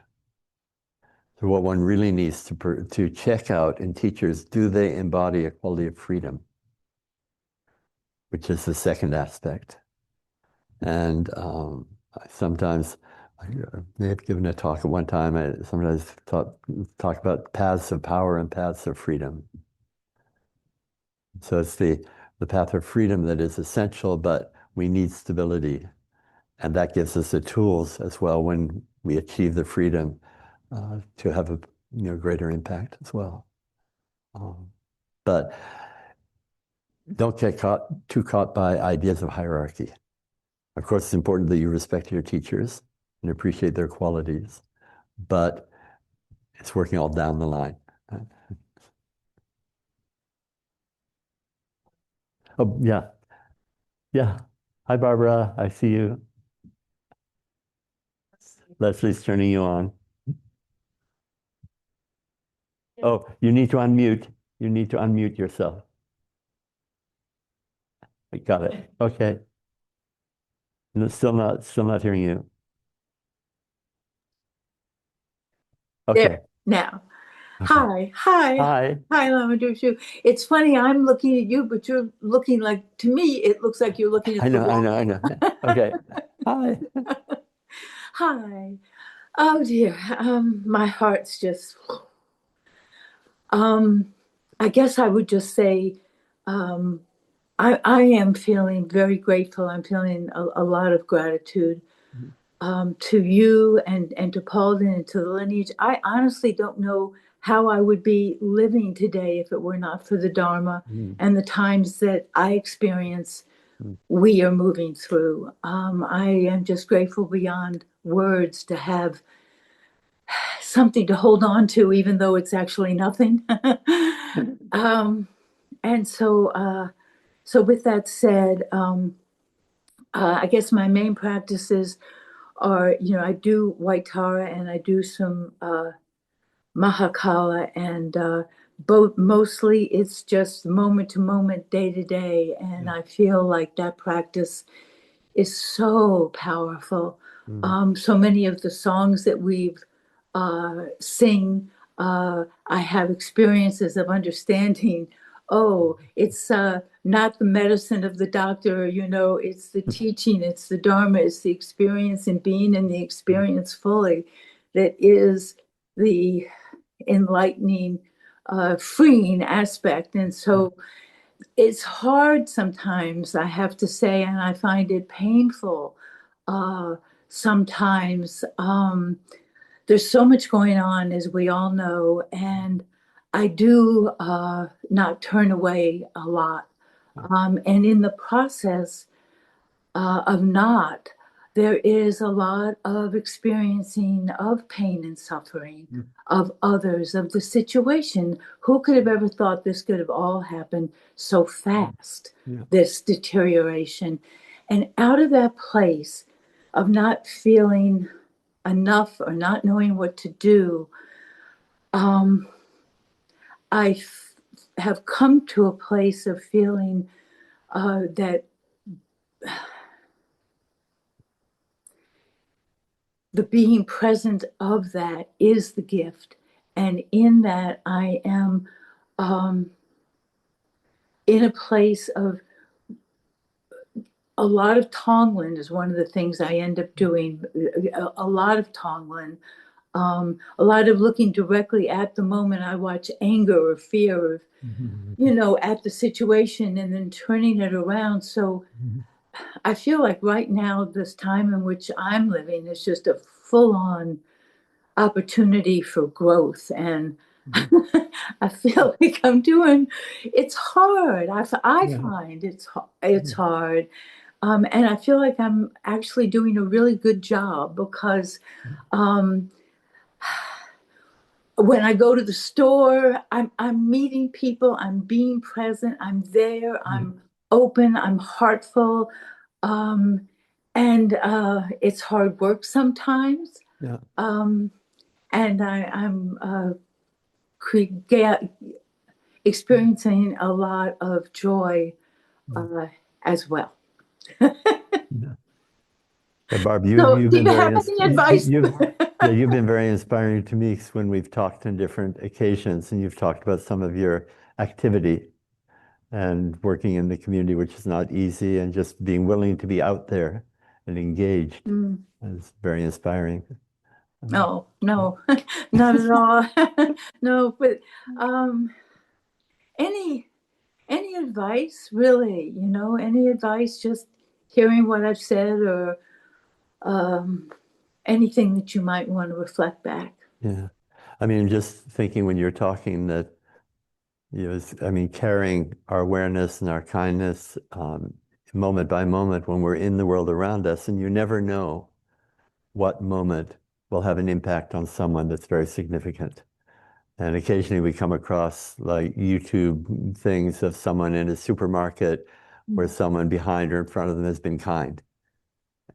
So what one really needs to check out in teachers, do they embody a quality of freedom? Which is the second aspect. And I may have given a talk at one time, I sometimes talk about paths of power and paths of freedom. So it's the path of freedom that is essential, but we need stability. And that gives us the tools as well when we achieve the freedom to have a greater impact as well. But don't get too caught by ideas of hierarchy. Of course, it's important that you respect your teachers and appreciate their qualities, but it's working all down the line. Oh, yeah. Yeah. Hi, Barbara. I see you. Leslie's turning you on. Oh, you need to unmute. You need to unmute yourself. I got it. Okay. No, still not hearing you. Okay. There, now. Okay. Hi, Lama Drupgyu. It's funny, I'm looking at you, but you're looking like, to me, it looks like you're looking at I the know. Okay. Hi. Hi. Oh dear. My heart's just, I guess I would just say, I am feeling very grateful. I'm feeling a lot of gratitude to you and to Paulden and to the lineage. I honestly don't know how I would be living today if it were not for the Dharma and the times that I experience we are moving through. I am just grateful beyond words to have something to hold on to, even though it's actually nothing. And so with that said, I guess my main practices are, I do White Tara and I do some Mahakala, and both mostly it's just moment to moment, day to day, and I feel like that practice is so powerful. So many of the songs that we've sing, I have experiences of understanding. Oh, it's not the medicine of the doctor, it's the teaching, it's the Dharma, it's the experience and being in the experience fully that is the enlightening, freeing aspect. And so it's hard sometimes, I have to say, and I find it painful sometimes. There's so much going on, as we all know, and I do not turn away a lot. And in the process of not, there is a lot of experiencing of pain and suffering of others, of the situation. Who could have ever thought this could have all happened so fast, this deterioration? And out of that place of not feeling enough or not knowing what to do, I have come to a place of feeling that the being present of that is the gift. And in that, I am in a place of a lot of Tonglen is one of the things I end up doing, a lot of Tonglen, a lot of looking directly at the moment I watch anger or fear or, at the situation and then turning it around. So I feel like right now, this time in which I'm living is just a full-on opportunity for growth. And I feel like it's hard. I find it's hard. And I feel like I'm actually doing a really good job because when I go to the store, I'm meeting people, I'm being present, I'm there, I'm open, I'm heartful. And it's hard work sometimes. Yeah. And I'm experiencing a lot of joy as well. Yeah, Barb, So, you've do been you very have any advice? you've been very inspiring to me when we've talked on different occasions, and you've talked about some of your activity and working in the community, which is not easy, and just being willing to be out there and engaged. It's very inspiring. No, not at all. No, but any advice, really, any advice, just hearing what I've said or anything that you might want to reflect back. Yeah. I mean, just thinking when you're talking that, carrying our awareness and our kindness moment by moment when we're in the world around us, and you never know what moment will have an impact on someone that's very significant. And occasionally we come across like YouTube things of someone in a supermarket where someone behind or in front of them has been kind.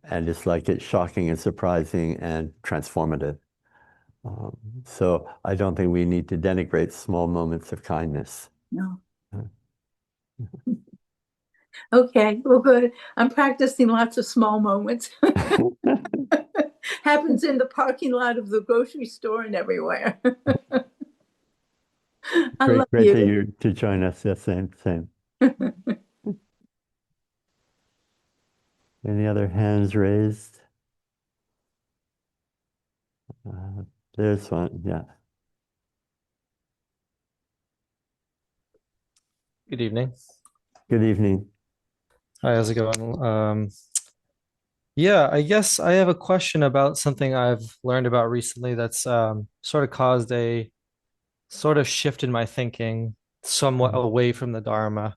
And it's shocking and surprising and transformative. So I don't think we need to denigrate small moments of kindness. No. Okay, well, good. I'm practicing lots of small moments. Happens in the parking lot of the grocery store and everywhere. I love Great you. to join us. Yeah, same. Any other hands raised? There's one. Yeah. Good evening. Good evening. Hi, how's it going? Yeah, I guess I have a question about something I've learned about recently that's sort of caused a sort of shift in my thinking somewhat away from the Dharma.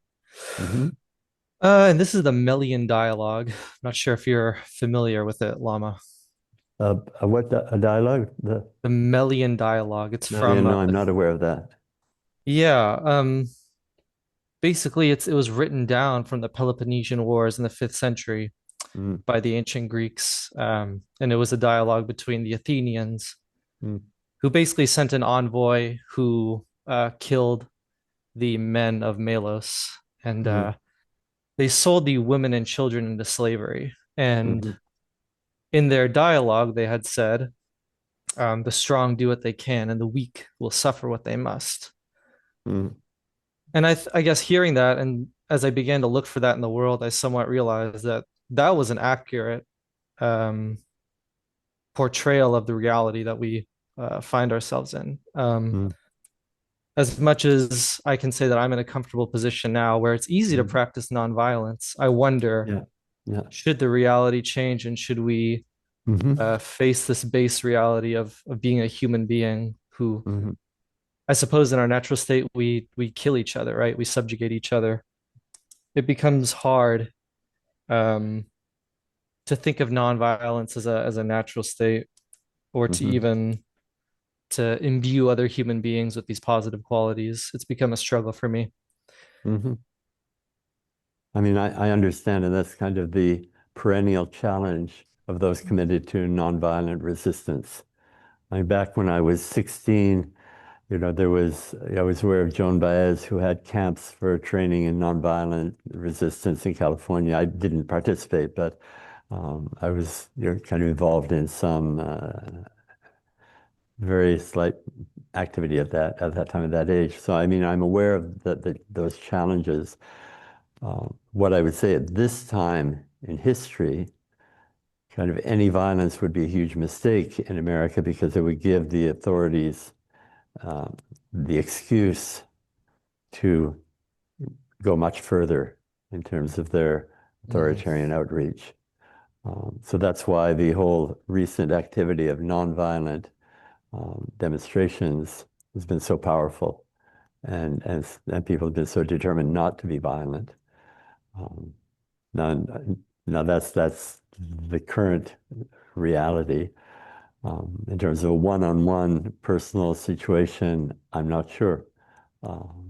And this is the Melian dialogue. I'm not sure if you're familiar with it, Lama. A dialogue? The Melian dialogue. It's No, from I'm not aware of that. yeah. Basically, it was written down from the Peloponnesian Wars in the 5th century by the ancient Greeks, and it was a dialogue between the Athenians, who basically sent an envoy who killed the men of Melos, and they sold the women and children into slavery. And in their dialogue, they had said, the strong do what they can, and the weak will suffer what they must. And I guess hearing that, and as I began to look for that in the world, I somewhat realized that that was an accurate portrayal of the reality that we find ourselves in. As much as I can say that I'm in a comfortable position now where it's easy to practice nonviolence, I wonder, should the reality change, and should we face this base reality of being a human being who, I suppose in our natural state, we kill each other, right? We subjugate each other. It becomes hard to think of nonviolence as a natural state, or to even to imbue other human beings with these positive qualities. It's become a struggle for me. I mean, I understand, and that's kind of the perennial challenge of those committed to nonviolent resistance. I mean, back when I was 16, I was aware of Joan Baez, who had camps for training in nonviolent resistance in California. I didn't participate, but I was kind of involved in some very slight activity at that time, at that age. So I mean, I'm aware of those challenges. What I would say at this time in history, kind of any violence would be a huge mistake in America because it would give the authorities the excuse to go much further in terms of their authoritarian outreach. So that's why the whole recent activity of nonviolent demonstrations has been so powerful, and people have been so determined not to be violent. Now that's the current reality. In terms of a one-on-one personal situation, I'm not sure how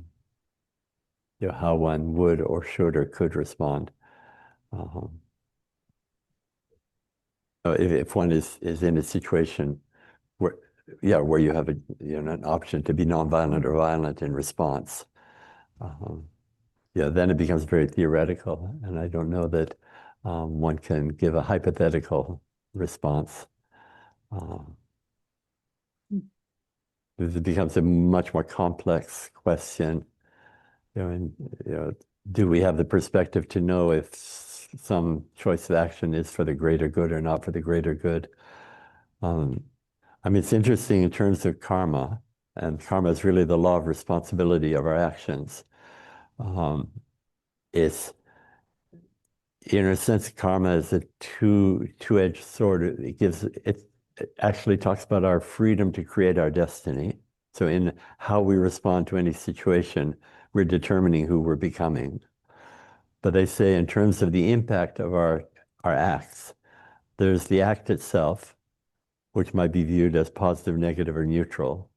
one would or should or could respond. If one is in a situation where you have an option to be nonviolent or violent in response, then it becomes very theoretical, and I don't know that one can give a hypothetical response. It becomes a much more complex question. Do we have the perspective to know if some choice of action is for the greater good or not for the greater good? I mean, it's interesting in terms of karma, and karma is really the law of responsibility of our actions. It's, in a sense, karma is a two-edged sword. It actually talks about our freedom to create our destiny. So in how we respond to any situation, we're determining who we're becoming. But they say in terms of the impact of our acts, there's the act itself, which might be viewed as positive, negative, or neutral.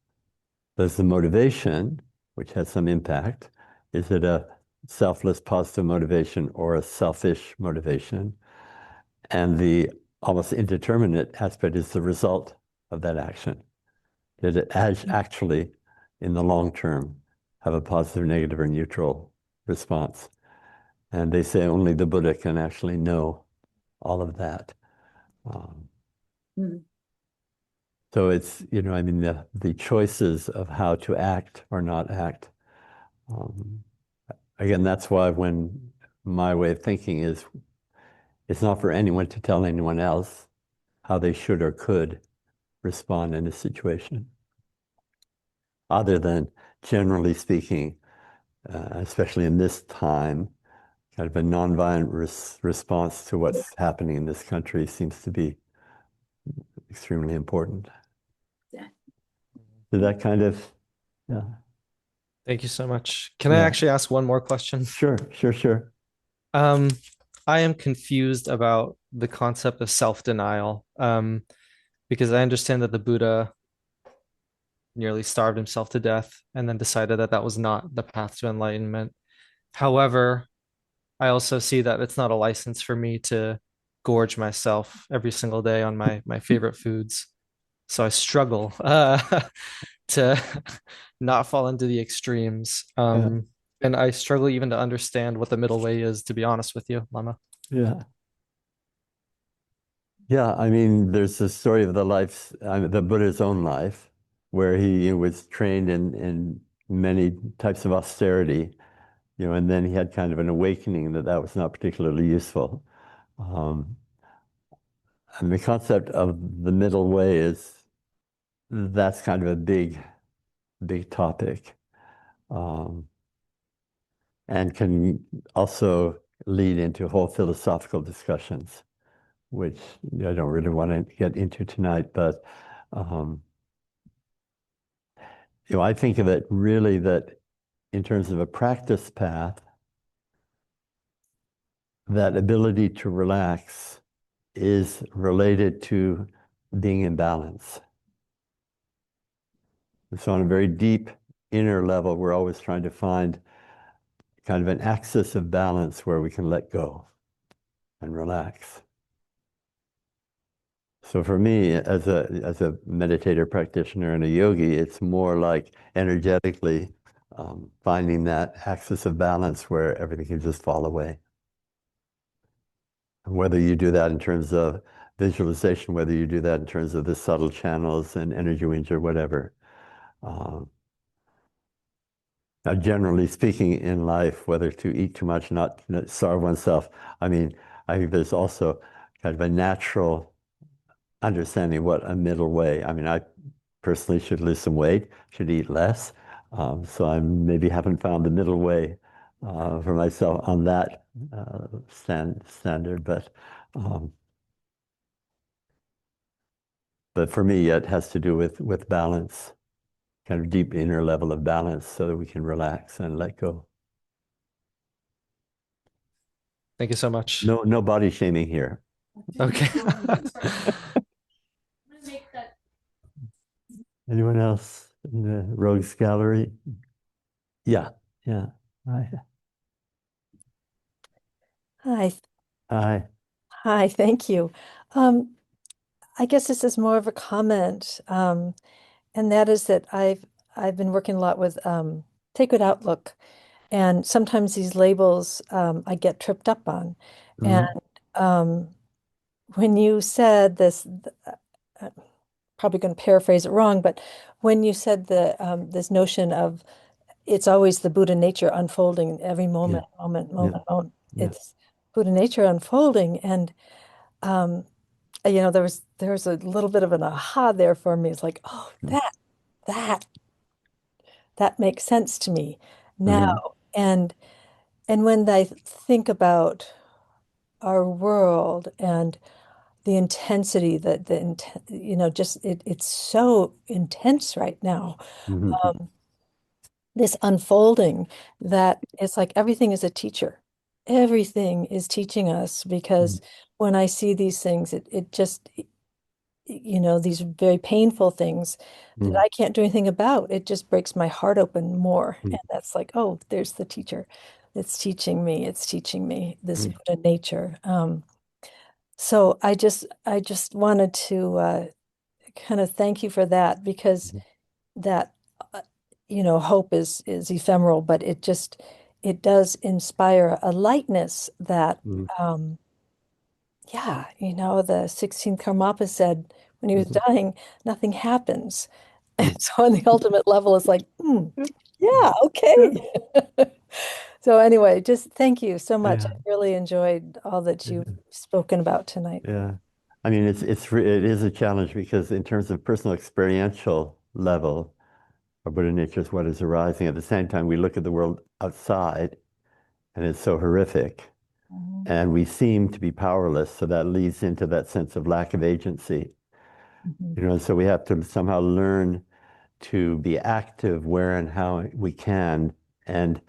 There's the motivation, which has some impact. Is it a selfless positive motivation or a selfish motivation? And the almost indeterminate aspect is the result of that action. Did it actually, in the long term, have a positive, negative, or neutral response? And they say only the Buddha can actually know all of that. So it's, I mean, the choices of how to act or not act. Again, that's why when my way of thinking is, it's not for anyone to tell anyone else how they should or could respond in a situation, other than, generally speaking, especially in this time, kind of a nonviolent response to what's happening in this country seems to be extremely important. Yeah. So that kind of, yeah. Thank you so much. Can I actually ask one more question? Sure. I am confused about the concept of self-denial, because I understand that the Buddha nearly starved himself to death and then decided that that was not the path to enlightenment. However, I also see that it's not a license for me to gorge myself every single day on my favorite foods. So I struggle to not fall into the extremes. And I struggle even to understand what the middle way is, to be honest with you, Lama. Yeah, I mean, there's the story of the Buddha's own life, where he was trained in many types of austerity, and then he had kind of an awakening that was not particularly useful. And the concept of the middle way that's kind of a big topic, and can also lead into whole philosophical discussions, which I don't really want to get into tonight, but I think of it really that in terms of a practice path, that ability to relax is related to being in balance. And so on a very deep inner level, we're always trying to find kind of an axis of balance where we can let go and relax. So for me, as a meditator practitioner and a yogi, it's more like energetically finding that axis of balance where everything can just fall away. And whether you do that in terms of visualization, whether you do that in terms of the subtle channels and energy wings or whatever. Now, generally speaking in life, whether to eat too much, not starve oneself, I mean, I think there's also kind of a natural understanding what a middle way. I mean, I personally should lose some weight, should eat less. So I maybe haven't found the middle way for myself on that standard, but for me, it has to do with balance, kind of deep inner level of balance, so that we can relax and let go. Thank you so much. No body shaming here. Okay. Anyone else in the Rogues Gallery? Yeah. Hi. Hi. Hi. Hi, thank you. I guess this is more of a comment, and that is that I've been working a lot with Take Good Outlook, and sometimes these labels I get tripped up on. And when you said this, probably going to paraphrase it wrong, but when you said this notion of it's always the Buddha nature unfolding every moment, moment. Yeah. It's Buddha nature unfolding, and there was a little bit of an aha there for me. It's like, oh, that makes sense to me now. And when I think about our world and the intensity just it's so intense right now. This unfolding that it's like everything is a teacher. Everything is teaching us, because when I see these things, it just, these very painful things that I can't do anything about, it just breaks my heart open more. And that's like, oh, there's the teacher. It's teaching me this Buddha nature. So I just wanted to kind of thank you for that, because that hope is ephemeral, but it does inspire a lightness that the 16th Karmapa said when he was dying, nothing happens. So on the ultimate level, it's like, yeah, okay. So anyway, just thank you so much. I really enjoyed all that you've spoken about tonight. Yeah. I mean, it is a challenge, because in terms of personal experiential level, our Buddha nature is what is arising. At the same time, we look at the world outside and it's so horrific, and we seem to be powerless. So that leads into that sense of lack of agency. So we have to somehow learn to be active where and how we can, and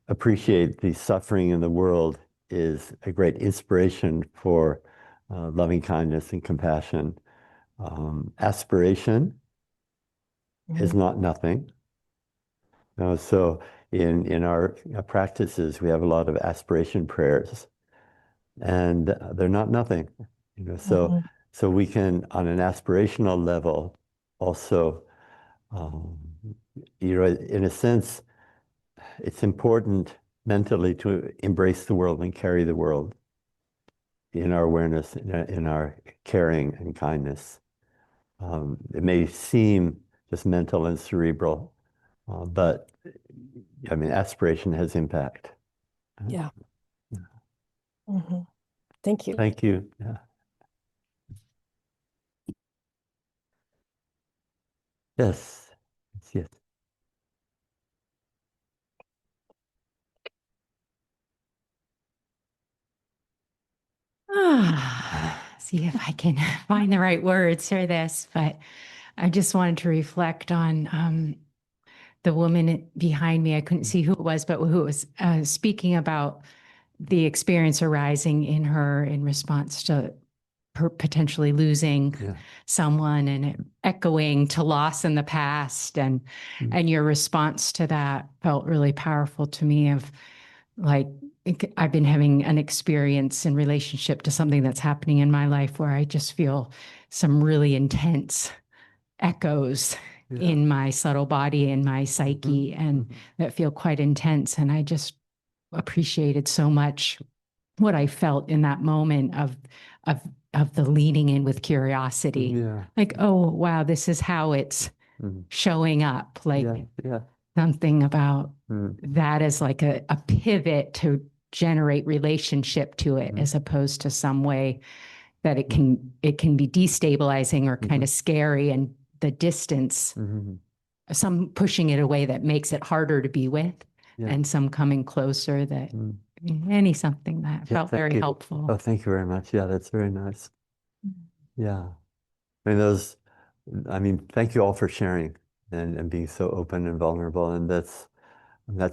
appreciate the suffering in the world is a great inspiration for loving kindness and compassion. Aspiration is not nothing. So in our practices, we have a lot of aspiration prayers, and they're not nothing. So we can, on an aspirational level, also, in a sense, it's important mentally to embrace the world and carry the world in our awareness, in our caring and kindness. It may seem just mental and cerebral, but I mean, aspiration has impact. Yeah. Thank you. Thank you. Yeah. Yes. Yes. See if I can find the right words for this, but I just wanted to reflect on the woman behind me. I couldn't see who it was, but who was speaking about the experience arising in her in response to her potentially losing someone, and echoing to loss in the past. And your response to that felt really powerful to me, of like I've been having an experience in relationship to something that's happening in my life where I just feel some really intense echoes in my subtle body and my psyche, and that feel quite intense. And I just appreciated so much what I felt in that moment of the leaning in with curiosity. Like, oh wow, this is how it's showing up. Like something about that as like a pivot to generate relationship to it, as opposed to some way that it can be destabilizing or kind of scary, and the distance, some pushing it away that makes it harder to be with, and some coming closer that something that felt very helpful. Oh, thank you very much. Yeah, that's very nice. Yeah. I mean, thank you all for sharing and being so open and vulnerable. And that's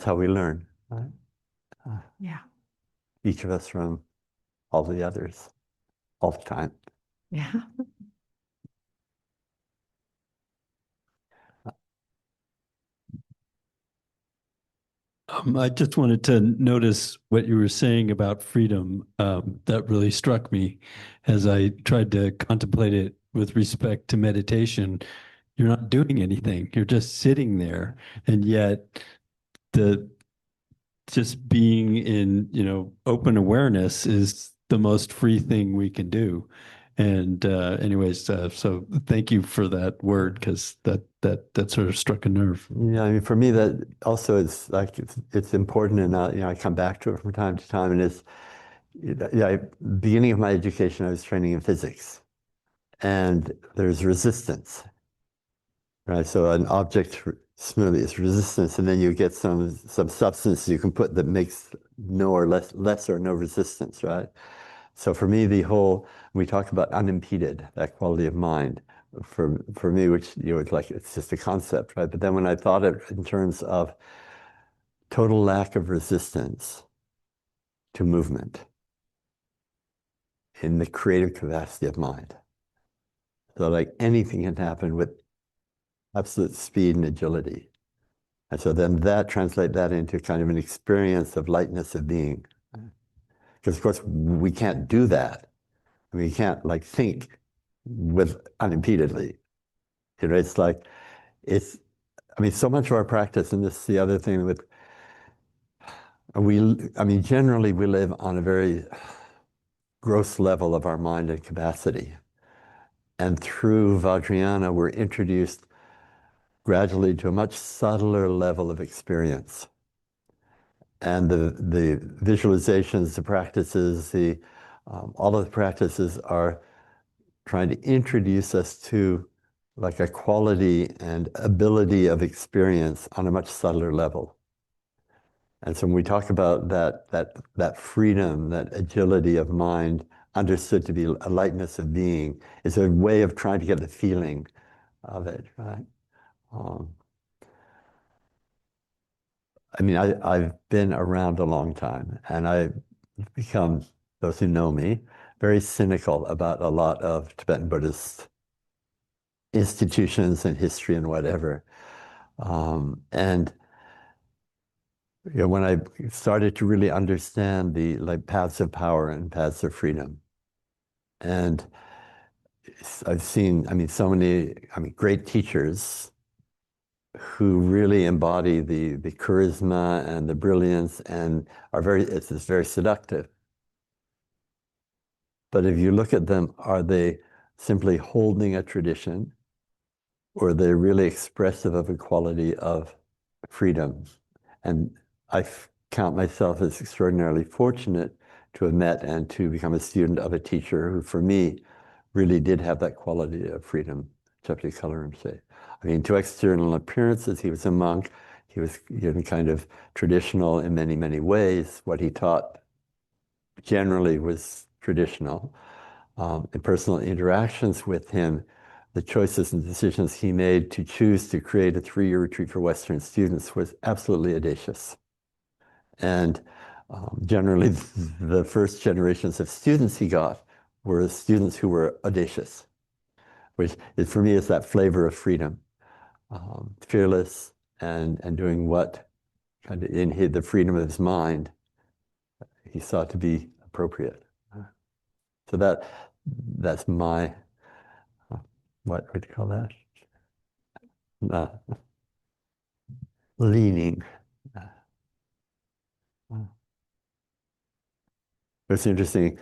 how we learn, right? Yeah. Each of us from all the others, all the time. Yeah. I just wanted to notice what you were saying about freedom. That really struck me as I tried to contemplate it with respect to meditation. You're not doing anything. You're just sitting there. And yet the just being in, open awareness is the most free thing we can do. And anyways, so thank you for that word, because that sort of struck a nerve. Yeah, I mean, for me, that also is like it's important, and I come back to it from time to time. And it's beginning of my education, I was training in physics, and there's resistance, right? So an object smoothly is resistance, and then you get some substance you can put that makes no or less or no resistance, right? So for me, we talk about unimpeded, that quality of mind. For me, which it's like it's just a concept, right? But then when I thought it in terms of total lack of resistance to movement in the creative capacity of mind. So like anything can happen with absolute speed and agility. And so then translate that into kind of an experience of lightness of being. Because of course we can't do that. We can't like think with unimpededly. It's like, so much of our practice, and this is the other thing generally we live on a very gross level of our mind and capacity. And through Vajrayana, we're introduced gradually to a much subtler level of experience. And the visualizations, the practices, all of the practices are trying to introduce us to like a quality and ability of experience on a much subtler level. And so when we talk about that freedom, that agility of mind, understood to be a lightness of being, is a way of trying to get the feeling of it, right? I've been around a long time, and I've become, those who know me, very cynical about a lot of Tibetan Buddhist institutions and history and whatever. And when I started to really understand the paths of power and paths of freedom, and I've seen, so many, great teachers who really embody the charisma and the brilliance and it's very seductive. But if you look at them, are they simply holding a tradition, or are they really expressive of a quality of freedom? And I count myself as extraordinarily fortunate to have met and to become a student of a teacher who, for me, really did have that quality of freedom, Chapti Kalarimse. To external appearances, he was a monk. He was kind of traditional in many, many ways. What he taught generally was traditional. In personal interactions with him, the choices and decisions he made to choose to create a 3-year retreat for Western students was absolutely audacious. And generally, the first generations of students he got were students who were audacious, which for me is that flavor of freedom, fearless and doing what kind of in the freedom of his mind he saw to be appropriate. So that's my, what would you call that? Leaning. It's interesting.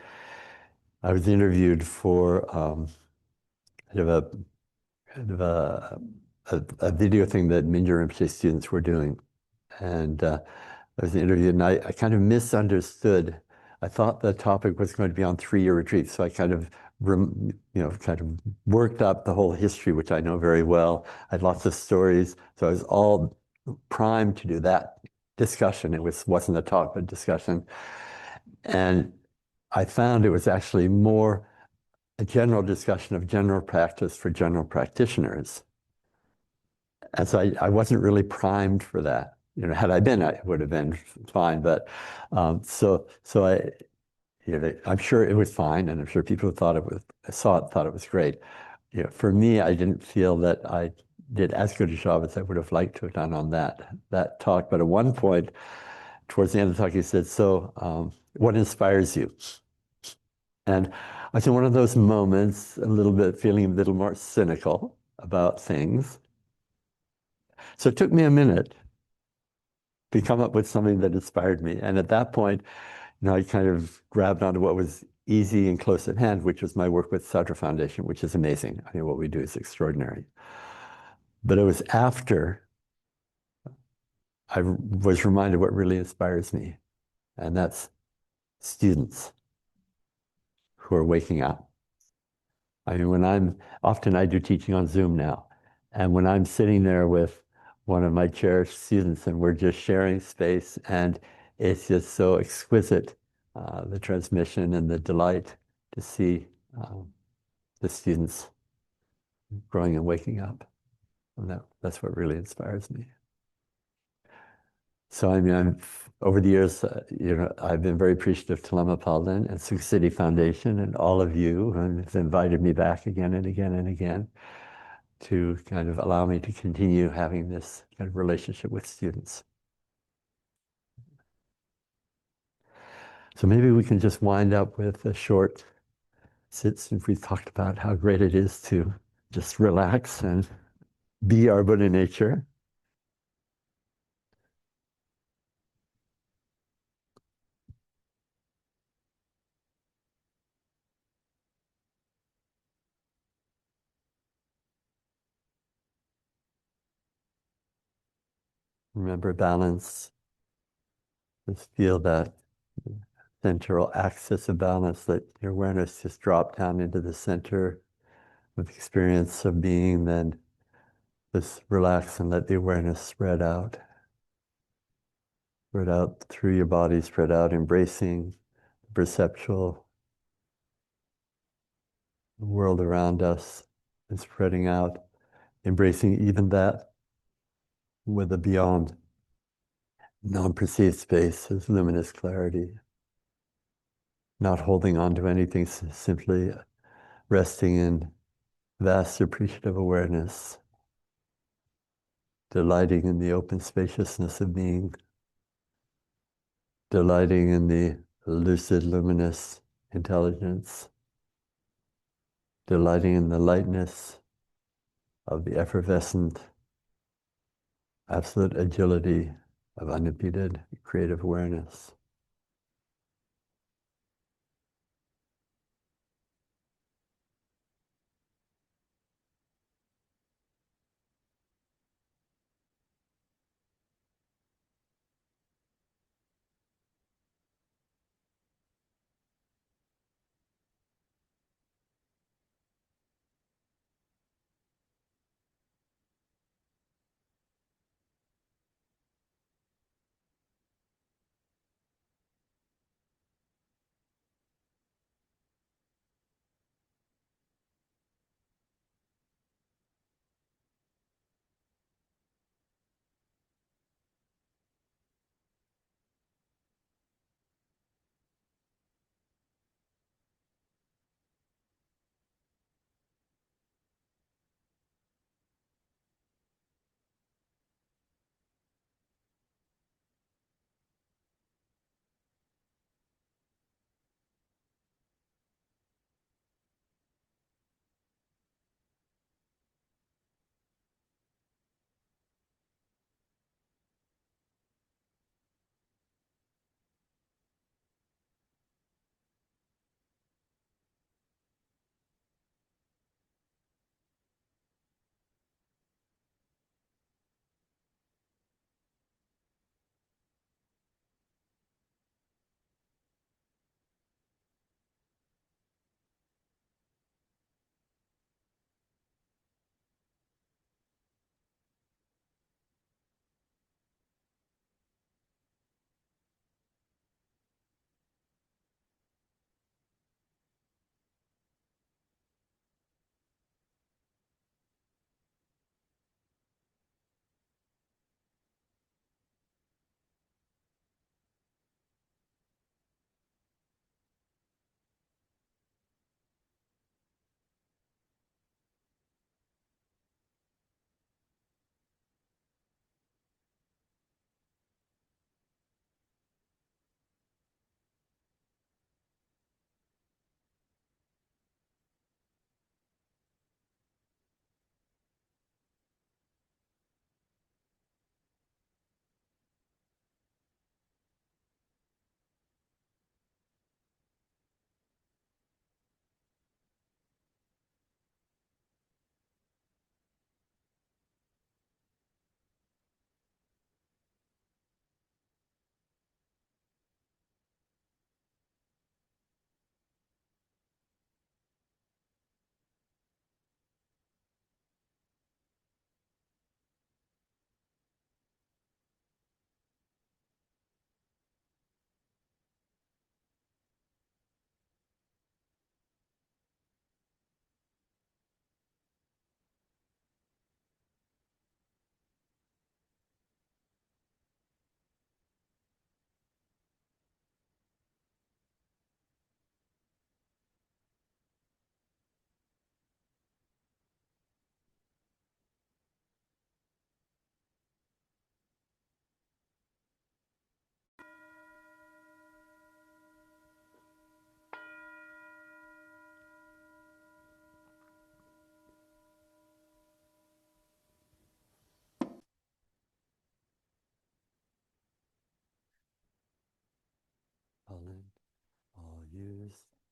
I was interviewed for kind of a video thing that Mingyur Rinpoche students were doing. And I was interviewed, and I kind of misunderstood. I thought the topic was going to be on 3-year retreats, so I kind of, kind of worked up the whole history, which I know very well. I had lots of stories, so I was all primed to do that discussion. It wasn't a talk, but a discussion. And I found it was actually more a general discussion of general practice for general practitioners. And so I wasn't really primed for that. Had I been, I would have been fine. But so I, I'm sure it was fine, and I'm sure people who thought it was great. For me, I didn't feel that I did as good a job as I would have liked to have done on that talk. But at one point, towards the end of the talk, he said, "So, what inspires you?" And I was in one of those moments, feeling a little more cynical about things. So it took me a minute to come up with something that inspired me. And at that point, I kind of grabbed onto what was easy and close at hand, which was my work with Sadra Foundation, which is amazing. I think what we do is extraordinary. But it was after I was reminded what really inspires me, and that's students who are waking up. I mean, often I do teaching on Zoom now, and when I'm sitting there with one of my cherished students and we're just sharing space, and it's just so exquisite, the transmission and the delight to see the students growing and waking up. And that's what really inspires me. So I mean, over the years, I've been very appreciative to Lama Palden and Sioux City Foundation and all of you who have invited me back again and again and again to kind of allow me to continue having this kind of relationship with students. So maybe we can just wind up with a short sit, since we've talked about how great it is to just relax and be our Buddha nature. Remember balance. Just feel that central axis of balance, let your awareness just drop down into the center of experience of being, then just relax and let the awareness spread out. Spread out through your body, spread out, embracing the perceptual world around us and spreading out, embracing even that with a beyond non-perceived space as luminous clarity. Not holding on to anything, simply resting in vast appreciative awareness, delighting in the open spaciousness of being, delighting in the lucid, luminous intelligence, delighting in the lightness of the effervescent, absolute agility of unimpeded creative awareness.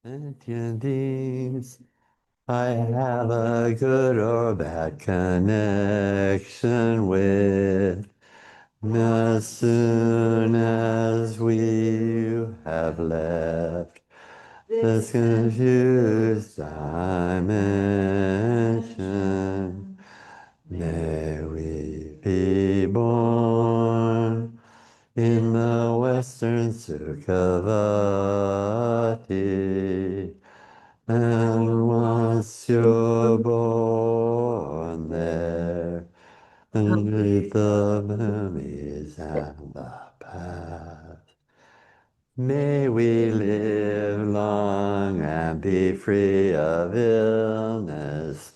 Sentient beings, I have a good or bad connection with. As soon as we have left this confused dimension, may we be born in the Western Sukhavati. And once you're born there, underneath the memories and the past, may we live long and be free of illness.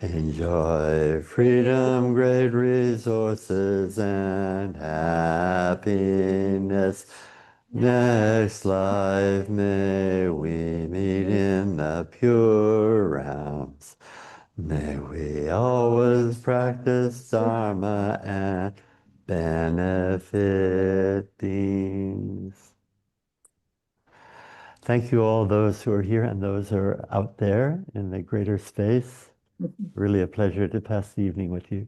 Enjoy freedom, great resources, and happiness. Next life may we meet in the pure realms. May we always practice Dharma and benefit beings. Thank you all those who are here and those who are out there in the greater space. Really a pleasure to pass the evening with you.